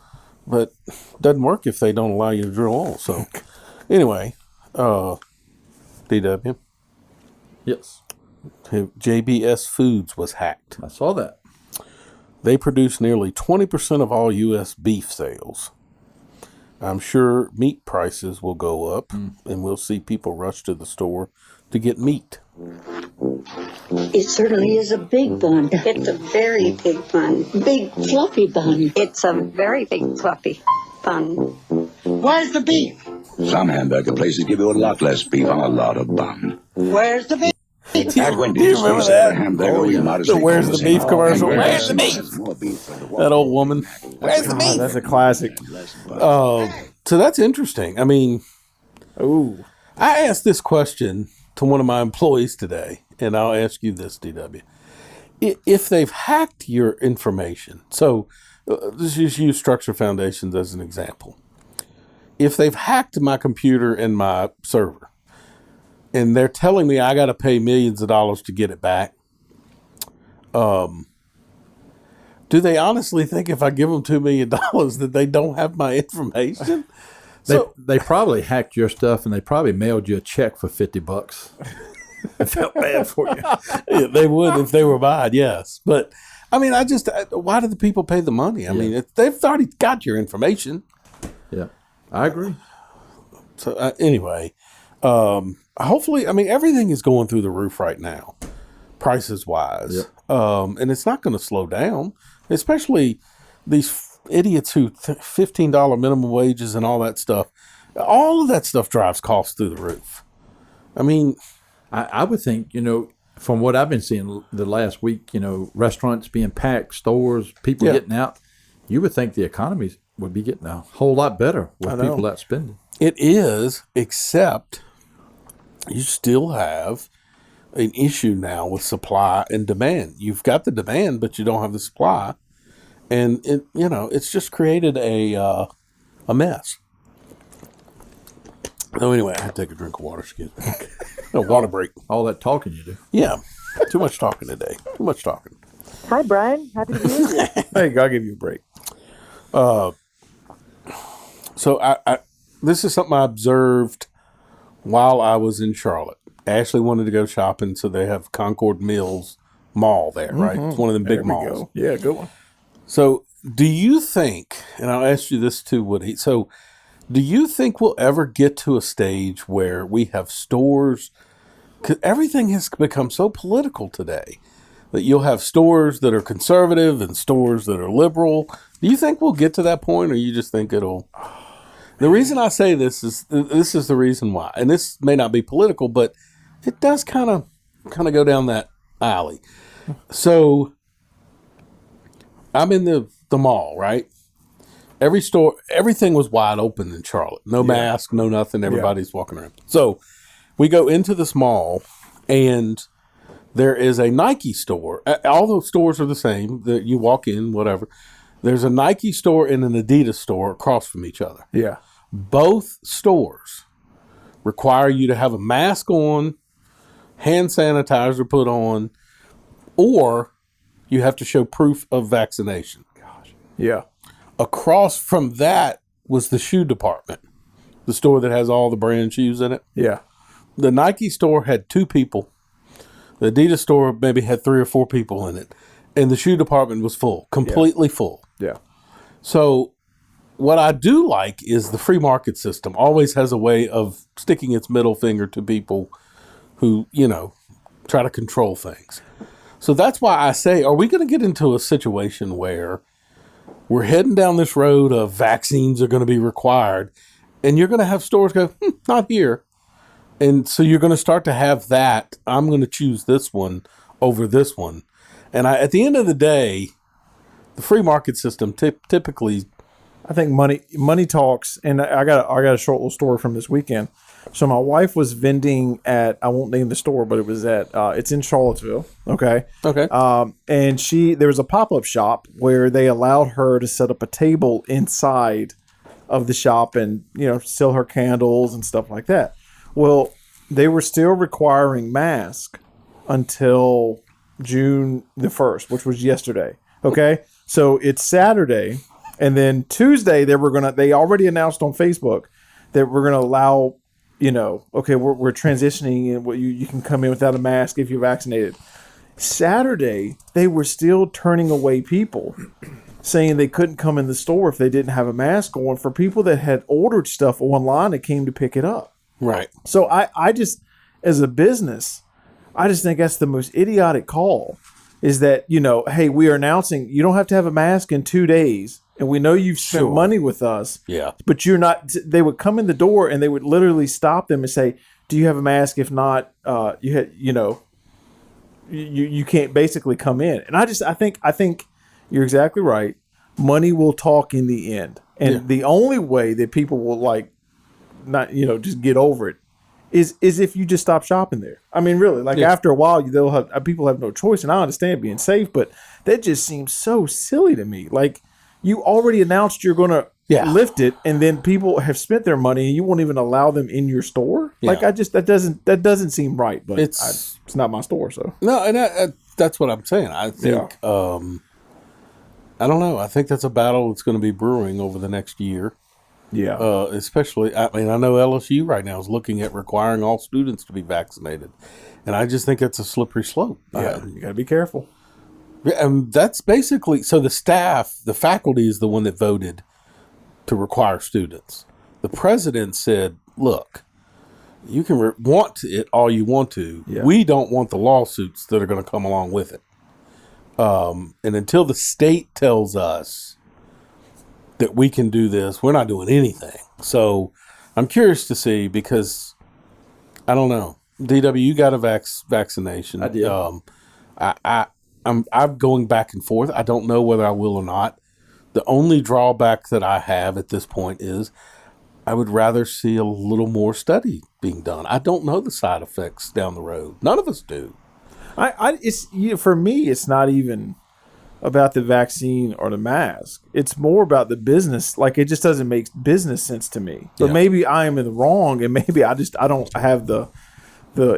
But it doesn't work if they don't allow you to drill oil. So, anyway, DW. Yes. JBS Foods was hacked. I saw that. They produce nearly 20% of all U.S. beef sales. I'm sure meat prices will go up, and we'll see people rush to the store to get meat. It certainly is a big bun. It's a very big bun. Big fluffy bun. It's a very big fluffy bun. Where's the beef? Some hamburger places give you a lot less beef on a lot of bun. Where's the beef? At Wendy's, Do you remember that? Hamburger, you might as The well Where's call the the Beef same commercial? hamburger. Where's the beef? That old woman. Where's the beef? That's a classic. So that's interesting. I mean, Ooh. I asked this question to one of my employees today, and I'll ask you this, DW. If they've hacked your information, so let's just use Structure Foundations as an example. If they've hacked my computer and my server, and they're telling me I got to pay millions of dollars to get it back, do they honestly think if I give them $2 million that they don't have my information? They probably hacked your stuff and they probably mailed you a check for $50. I felt bad for you. Yeah, they would if they were buying, yes. But, I mean, why do the people pay the money? I mean, they've already got your information. Yeah, I agree. So, anyway, hopefully, I mean, everything is going through the roof right now, prices wise. Yep. And it's not going to slow down, especially these idiots who $15 minimum wages and all that stuff. All of that stuff drives costs through the roof. I mean, I would think, from what I've been seeing the last week, restaurants being packed, stores, people getting out, you would think the economy would be getting a whole lot better with people out spending. It is, except you still have an issue now with supply and demand. You've got the demand, but you don't have the supply. And it's just created a mess. So anyway, I had to take a drink of water. Excuse me. A water break. All that talking you do. Yeah, too much talking today. Too much talking. Hi, Brian. Happy to be with you. Hey, I'll give you a break. So I this is something I observed while I was in Charlotte. Ashley wanted to go shopping, so they have Concord Mills Mall there, right? It's one of them big malls. Go. Yeah, good one. So do you think, and I'll ask you this too, Woody, so do you think we'll ever get to a stage where we have stores, because everything has become so political today, that you'll have stores that are conservative and stores that are liberal? Do you think we'll get to that point, or you just think it'll... The reason I say this is the reason why, and this may not be political, but it does kind of go down that alley. So I'm in the mall, right? Every store, everything was wide open in Charlotte. No mask, no nothing. Everybody's walking around. So we go into this mall, and there is a Nike store. All those stores are the same. You walk in, whatever. There's a Nike store and an Adidas store across from each other. Yeah. Both stores require you to have a mask on, hand sanitizer put on, or you have to show proof of vaccination. Gosh. Yeah. Across from that was the shoe department, the store that has all the brand shoes in it. Yeah. The Nike store had 2 people. The Adidas store maybe had 3 or 4 people in it. And the shoe department was full, completely full. Yeah. So what I do like is the free market system always has a way of sticking its middle finger to people who, try to control things. So that's why I say, are we going to get into a situation where we're heading down this road of vaccines are going to be required, and you're going to have stores go, not here. And so you're going to start to have that, I'm going to choose this one over this one. And at the end of the day, the free market system typically... I think money talks, and I got a short little story from this weekend. So my wife was vending at, I won't name the store, but it was at it's in Charlottesville. Okay. And there was a pop-up shop where they allowed her to set up a table inside of the shop and sell her candles and stuff like that. Well, they were still requiring masks until June the 1st, which was yesterday. Okay. So it's Saturday. And then Tuesday, they already announced on Facebook that we're going to allow, we're transitioning and you can come in without a mask if you're vaccinated. Saturday, they were still turning away people, saying they couldn't come in the store if they didn't have a mask on, for people that had ordered stuff online and came to pick it up. Right. So I just, as a business, I just think that's the most idiotic call. Is that, hey, we are announcing you don't have to have a mask in 2 days, and we know you've spent money with us. Yeah. But you're not. They would come in the door and they would literally stop them and say, "Do you have a mask? If not, you can't basically come in." And I think you're exactly right. Money will talk in the end, and the only way that people will just get over it is if you just stop shopping there. I mean, really, after a while, people have no choice, and I understand being safe, but that just seems so silly to me. Like, you already announced you're going to lift it, and then people have spent their money, and you won't even allow them in your store. Yeah. That doesn't seem right. But it's not my store, so no, and that's what I'm saying. I think I don't know. I think that's a battle that's going to be brewing over the next year. Yeah. Especially, I know LSU right now is looking at requiring all students to be vaccinated. And I just think it's a slippery slope. Yeah, you got to be careful. And that's basically, so the faculty is the one that voted to require students. The president said, look, you can want it all you want to. Yeah. We don't want the lawsuits that are going to come along with it. And until the state tells us that we can do this, we're not doing anything. So I'm curious to see, because I don't know. DW, you got a vaccination. I did. I'm going back and forth. I don't know whether I will or not. The only drawback that I have at this point is I would rather see a little more study being done. I don't know the side effects down the road. None of us do. For me, it's not even about the vaccine or the mask. It's more about the business. Like, it just doesn't make business sense to me. But maybe I am in the wrong, and maybe I don't have the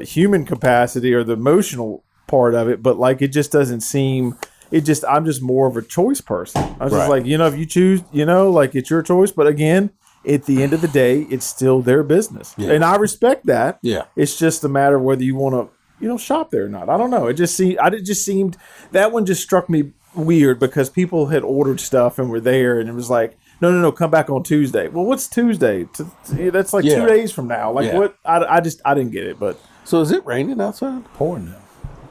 human capacity or the emotional part of it. But it just doesn't seem. I'm just more of a choice person. I was just like, if you choose, it's your choice. But again, at the end of the day, it's still their business, and I respect that. Yeah, it's just a matter of whether you want to, shop there or not. I don't know. It just seemed that one just struck me weird, because people had ordered stuff and were there, and it was like, no, come back on Tuesday. Well, what's Tuesday? That's 2 days from now. What? I didn't get it. But so is it raining outside? Pouring now.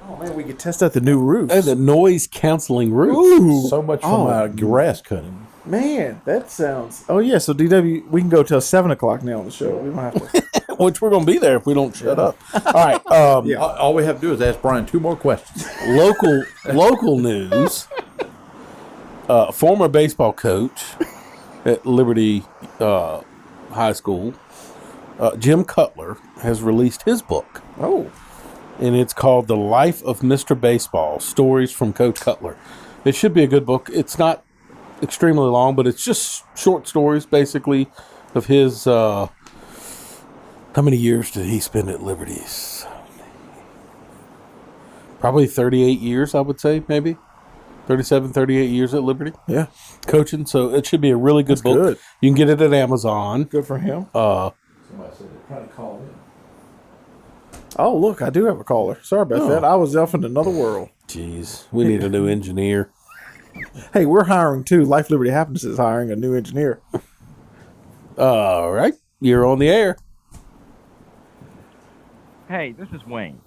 Oh man, we could test out the new roof. And the noise canceling roof. Ooh, so much from my grass cutting. Man, that sounds. Oh yeah, so DW, we can go till 7:00 now on the show. We don't have to. Which we're going to be there if we don't shut up. All right. All we have to do is ask Brian 2 more questions. Local news. Former baseball coach at Liberty High School, Jim Cutler, has released his book. Oh. And it's called The Life of Mr. Baseball, Stories from Coach Cutler. It should be a good book. It's not extremely long, but it's just short stories, basically, of his... how many years did he spend at Liberty? Probably 38 years, I would say, maybe. 37, 38 years at Liberty. Yeah. Coaching. So it should be a really good book. Good. You can get it at Amazon. Good for him. Somebody said they're trying to call in. Oh, look, I do have a caller. Sorry about that. I was off in another world. Jeez. We need a new engineer. Hey, we're hiring too. Life Liberty Happiness is hiring a new engineer. All right. You're on the air. Hey, this is Wayne.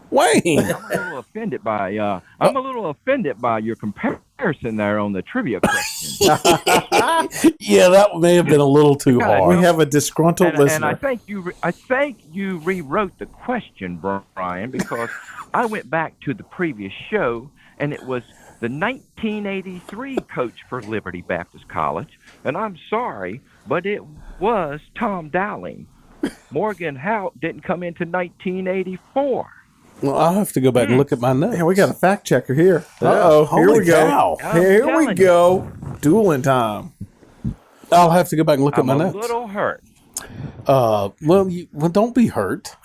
Wayne. I'm a little offended by your comparison there on the trivia question. Yeah, that may have been a little too hard. We have a disgruntled listener. And I think you rewrote the question, Brian, because I went back to the previous show, and it was the 1983 coach for Liberty Baptist College, and I'm sorry, but it was Tom Dowling. Morgan Hout didn't come into 1984. Well, I'll have to go back and look at my notes. Yeah, we got a fact checker here. Uh-oh. Here we go. Here we go. Dueling time. I'll have to go back and look at my notes. I'm a little hurt. Well, don't be hurt.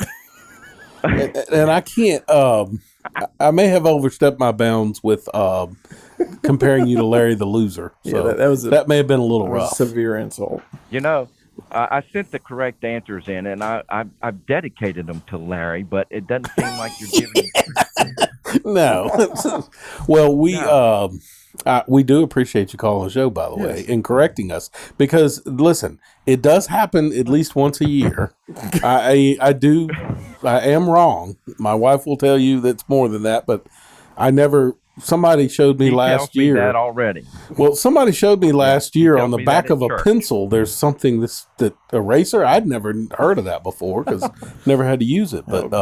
and I can't. I may have overstepped my bounds with comparing you to Larry the Loser. So yeah, that may have been a little rough. A severe insult. I sent the correct answers in, and I've dedicated them to Larry, but it doesn't seem like you're giving me. No. Well, we do appreciate you calling the show, by the way, and correcting us. Because, listen, it does happen at least once a year. I do I am wrong. My wife will tell you that's more than that, but I never. Somebody showed me He last tells me year. that already. Well, somebody showed me last year tells on the me back that of at a church. pencil. There's something that eraser. I'd never heard of that before because never had to use it. But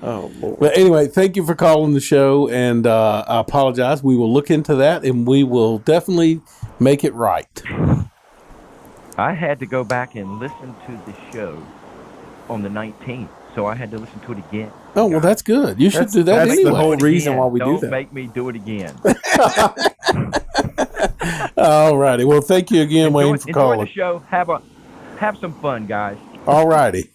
Oh Lord. But anyway, thank you for calling the show, and I apologize. We will look into that, and we will definitely make it right. I had to go back and listen to the show on the 19th, so I had to listen to it again. Oh, well, that's good. You should do that that's anyway. the whole reason why we do Don't that. make me do it again. All righty. Well, thank you again, Wayne, for Enjoy calling. the show. Have some fun, guys. All righty.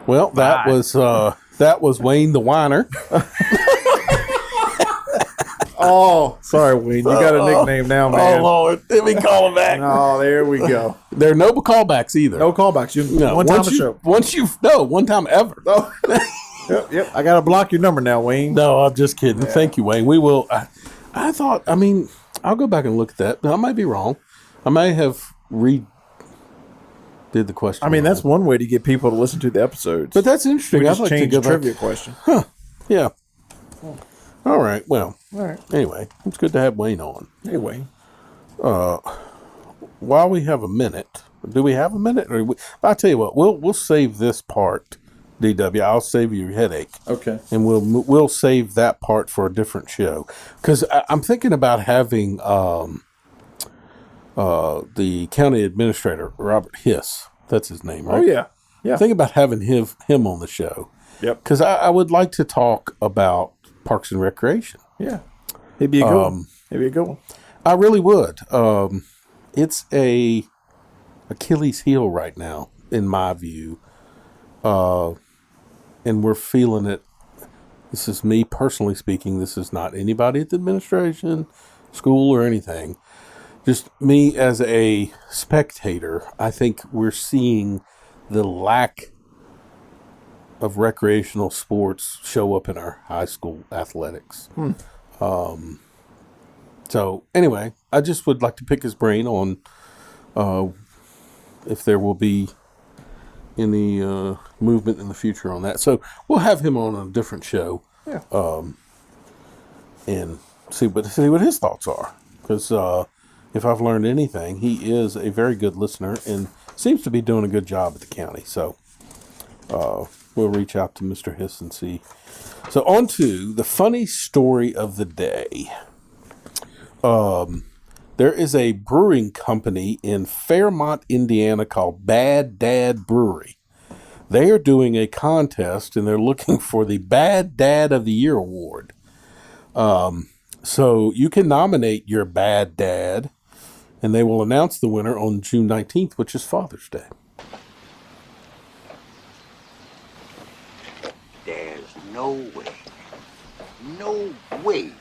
Well, that was Wayne the Whiner. Oh, sorry, Wayne. You got a nickname now, man. Oh Lord, let me call him back. Oh, there we go. There are no callbacks either. No callbacks. One time a show. One time ever. Oh. Yep. I got to block your number now, Wayne. No, I'm just kidding. Yeah. Thank you, Wayne. We will. I thought. I mean, I'll go back and look at that. Now, I might be wrong. I may have did the question. I mean, that's one way to get people to listen to the episodes. But that's interesting. We I'd just like to changed go the trivia question. Huh. Yeah. All right. Well. All right. Anyway, it's good to have Wayne on. Hey, Wayne. While we have a minute, do we have a minute? I'll tell you what. We'll save this part, DW. I'll save you your headache. Okay. And we'll save that part for a different show because I'm thinking about having the county administrator Robert Hiss. That's his name, right? Oh yeah. Yeah. Think about having him on the show. Yep. Because I would like to talk about Parks and Recreation. Yeah. It'd be a good one. It'd be a good one. I really would. It's a Achilles heel right now, in my view. And we're feeling it. This is me personally speaking. This is not anybody at the administration, school, or anything. Just me as a spectator. I think we're seeing the lack of recreational sports show up in our high school athletics. So anyway, I just would like to pick his brain on if there will be any movement in the future on that. So we'll have him on a different show, and see what his thoughts are. Because if I've learned anything, he is a very good listener and seems to be doing a good job at the county. So we'll reach out to Mr. Hiss and see. So on to the funny story of the day. There is a brewing company in Fairmont, Indiana called Bad Dad Brewery. They are doing a contest and they're looking for the Bad Dad of the Year award. So you can nominate your bad dad and they will announce the winner on June 19th, which is Father's Day. There's no way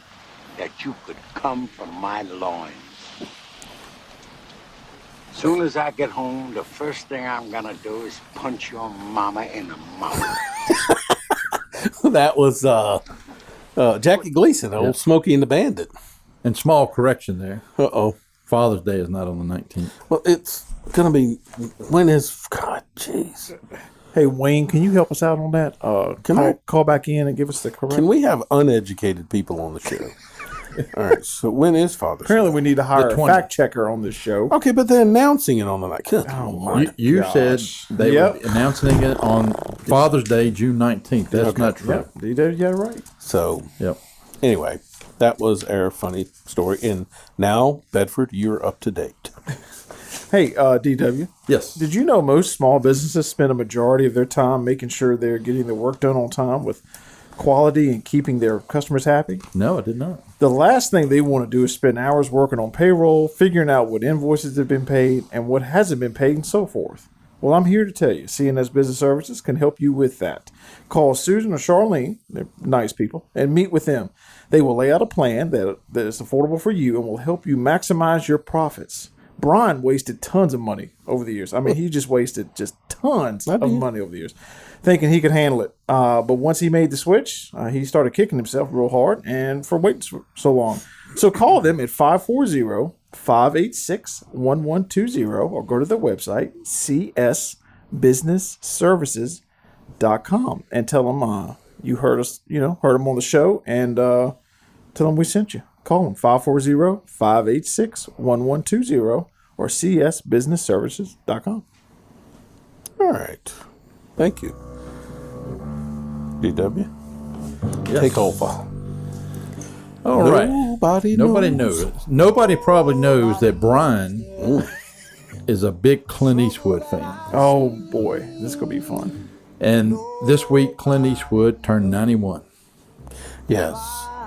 that you could come from my loins. Soon as I get home, the first thing I'm gonna do is punch your mama in the mouth. That was Jackie Gleason, old Smokey and the Bandit. And small correction there. Uh-oh. Father's Day is not on the 19th. Well, it's going to be, when is, God, jeez. Hey, Wayne, can you help us out on that? Call back in and give us the correct. Can we have uneducated people on the show? All right, so when is Father's Apparently Day? we need to hire a fact checker on this show. Okay, but they're announcing it on the night. You said they were announcing it on Father's Day, June 19th. That's not true. Yeah, right. So, anyway, that was our funny story. And now, Bedford, you're up to date. Hey, DW. Yes. Did you know most small businesses spend a majority of their time making sure they're getting their work done on time with quality and keeping their customers happy? No, I did not. The last thing they want to do is spend hours working on payroll, figuring out what invoices have been paid and what hasn't been paid and so forth. Well, I'm here to tell you, CNS Business Services can help you with that. Call Susan or Charlene, they're nice people, and meet with them. They will lay out a plan that is affordable for you and will help you maximize your profits. Brian wasted tons of money over the years. I mean, he just wasted just tons of money over the years, thinking he could handle it. But once he made the switch, he started kicking himself real hard and for waiting so long. So call them at 540-586-1120 or go to their website, csbusinessservices.com. BenfordVirginia.com and tell them you heard us, heard them on the show, and tell them we sent you. Call them 540-586-1120 or csbusinessservices.com. All right. Thank you. DW? Yes. Take over. All right. Nobody knows. Nobody probably knows that Brian is a big Clint Eastwood fan. Oh, boy. This is going to be fun. And this week, Clint Eastwood turned 91. Yes,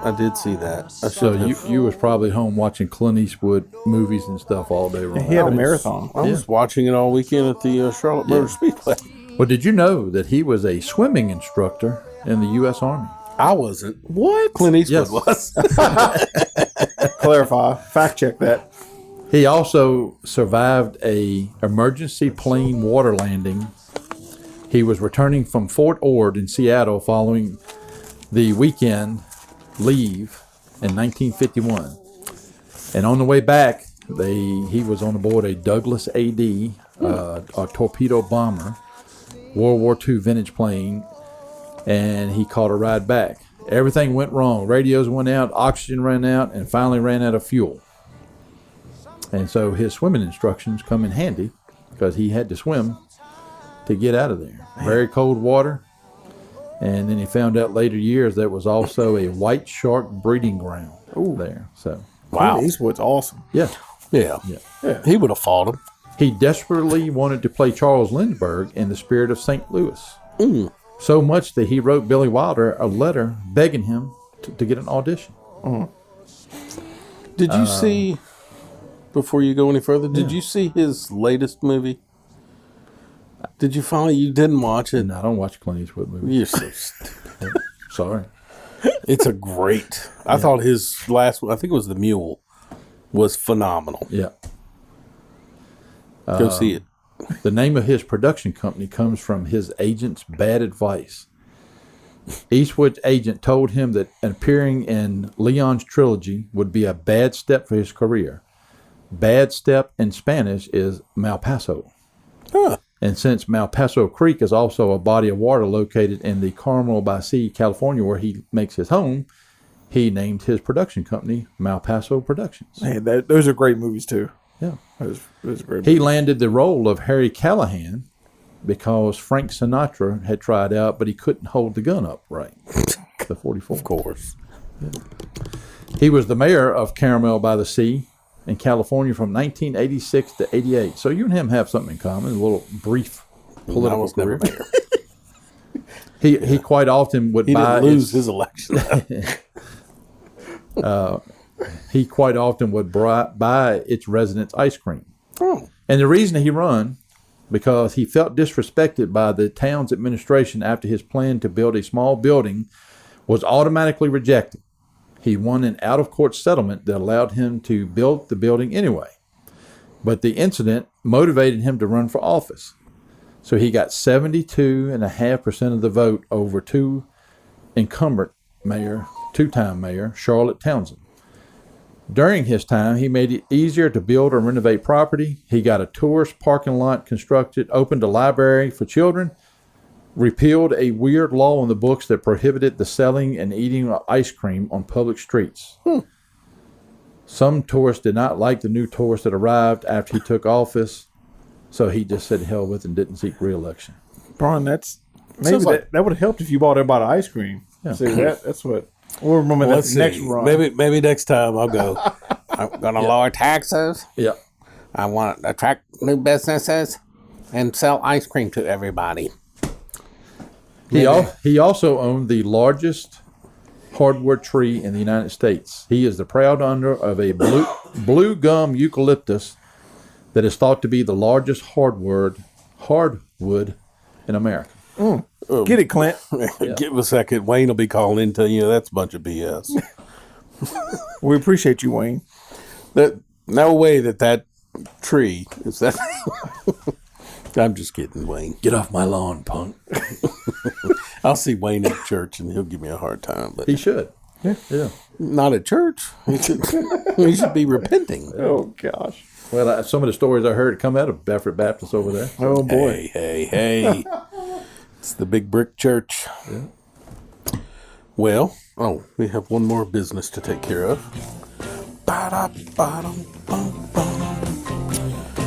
I did see that. So you was probably home watching Clint Eastwood movies and stuff all day long. He had a marathon. I was watching it all weekend at the Charlotte Motor Speedway. Well, did you know that he was a swimming instructor in the U.S. Army? I wasn't. What? Clint Eastwood was. Clarify. Fact check that. He also survived a emergency plane water landing. He was returning from Fort Ord in Seattle following the weekend leave in 1951. And on the way back, he was on board a Douglas AD, a torpedo bomber, World War II vintage plane, and he caught a ride back. Everything went wrong. Radios went out, oxygen ran out, and finally ran out of fuel. And so his swimming instructions come in handy because he had to swim to get out of there. Very cold water. And then he found out later years there was also a white shark breeding ground there. So wow, Eastwood's awesome. Yeah. He would have fought him. He desperately wanted to play Charles Lindbergh in The Spirit of St. Louis. So much that he wrote Billy Wilder a letter begging him to get an audition. Did you see, before you go any further, did you see his latest movie? Did you finally? You didn't watch it? No, I don't watch Clint Eastwood movies. You're so stupid. Sorry. It's a great. I thought his last one, I think it was The Mule, was phenomenal. Yeah. Go see it. The name of his production company comes from his agent's bad advice. Eastwood's agent told him that appearing in Leon's trilogy would be a bad step for his career. Bad step in Spanish is Malpaso. Huh. And since Malpaso Creek is also a body of water located in the Carmel by Sea, California, where he makes his home, he named his production company Malpaso Productions. Man, those are great movies, too. Yeah. Those are great He movies. landed the role of Harry Callahan because Frank Sinatra had tried out, but he couldn't hold the gun up right. The 44. Of course. Yeah. He was the mayor of Carmel by the Sea in California from 1986 to 88. So you and him have something in common, a little brief political career. Never mayor. He quite often would buy lose his election. He quite often would buy its residents ice cream. Oh. And the reason he run, because he felt disrespected by the town's administration after his plan to build a small building was automatically rejected. He won an out-of-court settlement that allowed him to build the building anyway. But the incident motivated him to run for office. So he got 72.5% of the vote over two-time mayor, Charlotte Townsend. During his time, he made it easier to build or renovate property. He got a tourist parking lot constructed, opened a library for children, repealed a weird law in the books that prohibited the selling and eating of ice cream on public streets. Some tourists did not like the new tourists that arrived after he took office, so he just said hell with and didn't seek re-election. Brian, that would have helped if you bought everybody ice cream. Yeah. See, that's what. We'll remember Well, that next run. Maybe next time I'll go. I'm going to lower taxes. Yeah. I want to attract new businesses and sell ice cream to everybody. He also owned the largest hardwood tree in the United States. He is the proud owner of a blue gum eucalyptus that is thought to be the largest hardwood in America. Get it, Clint. Give a second. Wayne will be calling in telling you that's a bunch of BS. We appreciate you, Wayne. No way that tree is that. I'm just kidding, Wayne. Get off my lawn, punk. I'll see Wayne at church and he'll give me a hard time. But He should. Yeah. not at church. He should be repenting. Oh, gosh. Well, some of the stories I heard come out of Bedford Baptist over there. Oh, boy. Hey. It's the big brick church. Yeah. Well, we have one more business to take care of.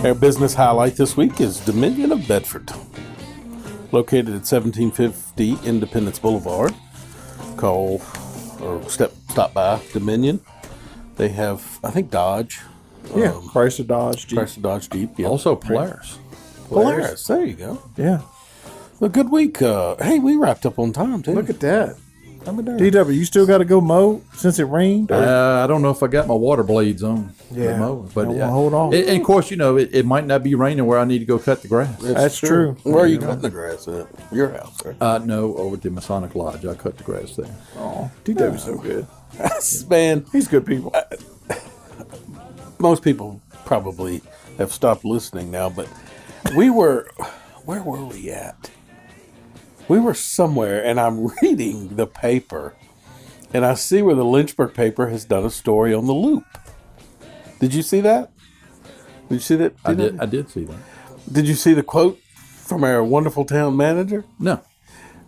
Our business highlight this week is Dominion of Bedford. Located at 1750 Independence Boulevard. Stop by Dominion. They have, I think, Dodge. Yeah, Chrysler Dodge Jeep. Chrysler Dodge Jeep. Yeah. Also Polaris. Polaris. There you go. Yeah. A good week. Hey, we wrapped up on time, too. Look at that. DW, you still got to go mow since it rained? I don't know if I got my water blades on. Yeah. The mower, but hold on. And of course, it might not be raining where I need to go cut the grass. That's true. Where are you cutting the grass at? Your house, right? No, over at the Masonic Lodge. I cut the grass there. Oh, DW's so good. Man, he's good people. Most people probably have stopped listening now, but where were we at? We were somewhere, and I'm reading the paper, and I see where the Lynchburg paper has done a story on the Loop. Did you see that? Did you see that? I did see that. Did you see the quote from our wonderful town manager? No.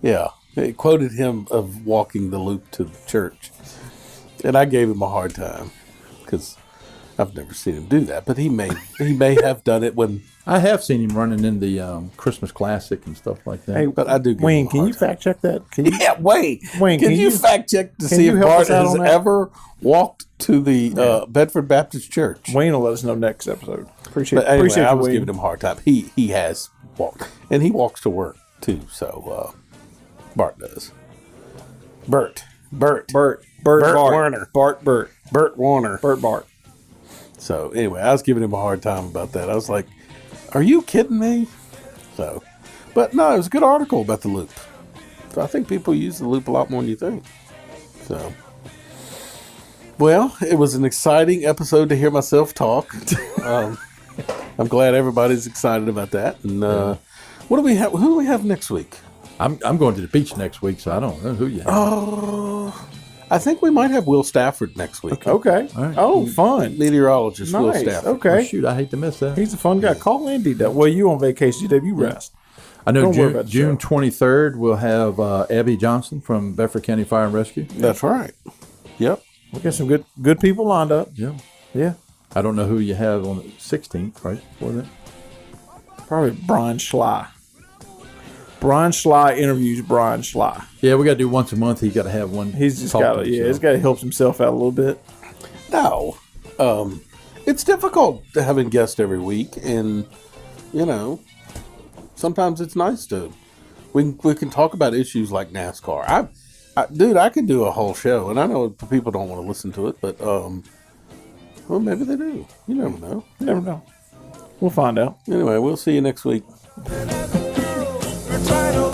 Yeah, it quoted him of walking the Loop to the church, and I gave him a hard time because I've never seen him do that, but he may have done it when. I have seen him running in the Christmas Classic and stuff like that. Hey, but I do. Wayne, can you fact check that? Can you? Yeah, Wayne, can you fact check to see if Bart has ever walked to the Bedford Baptist Church? Wayne will let us know next episode. Appreciate I was Wayne. giving him a hard time. He has walked, and he walks to work too. So Bart does. Bert Warner. Bert Warner. So anyway, I was giving him a hard time about that. I was like, "Are you kidding me?" So, but no, it was a good article about the Loop. So I think people use the Loop a lot more than you think. So, well, it was an exciting episode to hear myself talk. I'm glad everybody's excited about that. And what do we have? Who do we have next week? I'm going to the beach next week, so I don't know who you have. I think we might have Will Stafford next week. Okay. Right. Oh, fun. Meteorologist Will Nice. Stafford. Okay. Oh, shoot, I hate to miss that. He's a fun guy. Call Andy. Well, you on vacation, you rest. I know Don't worry about the June 23rd, we'll have Abby Johnson from Bedford County Fire and Rescue. That's right. Yep. We got some good people lined up. Yeah. Yeah. I don't know who you have on the 16th, right? Before that. Probably Brian Schley. Brian Schley interviews Brian Schley. Yeah, we got to do once a month. He's got to have one. He's just got to, he's got to help himself out a little bit. No. It's difficult having guests every week, and, sometimes it's nice to. We can talk about issues like NASCAR. I could do a whole show, and I know people don't want to listen to it, but, well, maybe they do. You never know. You never know. We'll find out. Anyway, we'll see you next week. Trying to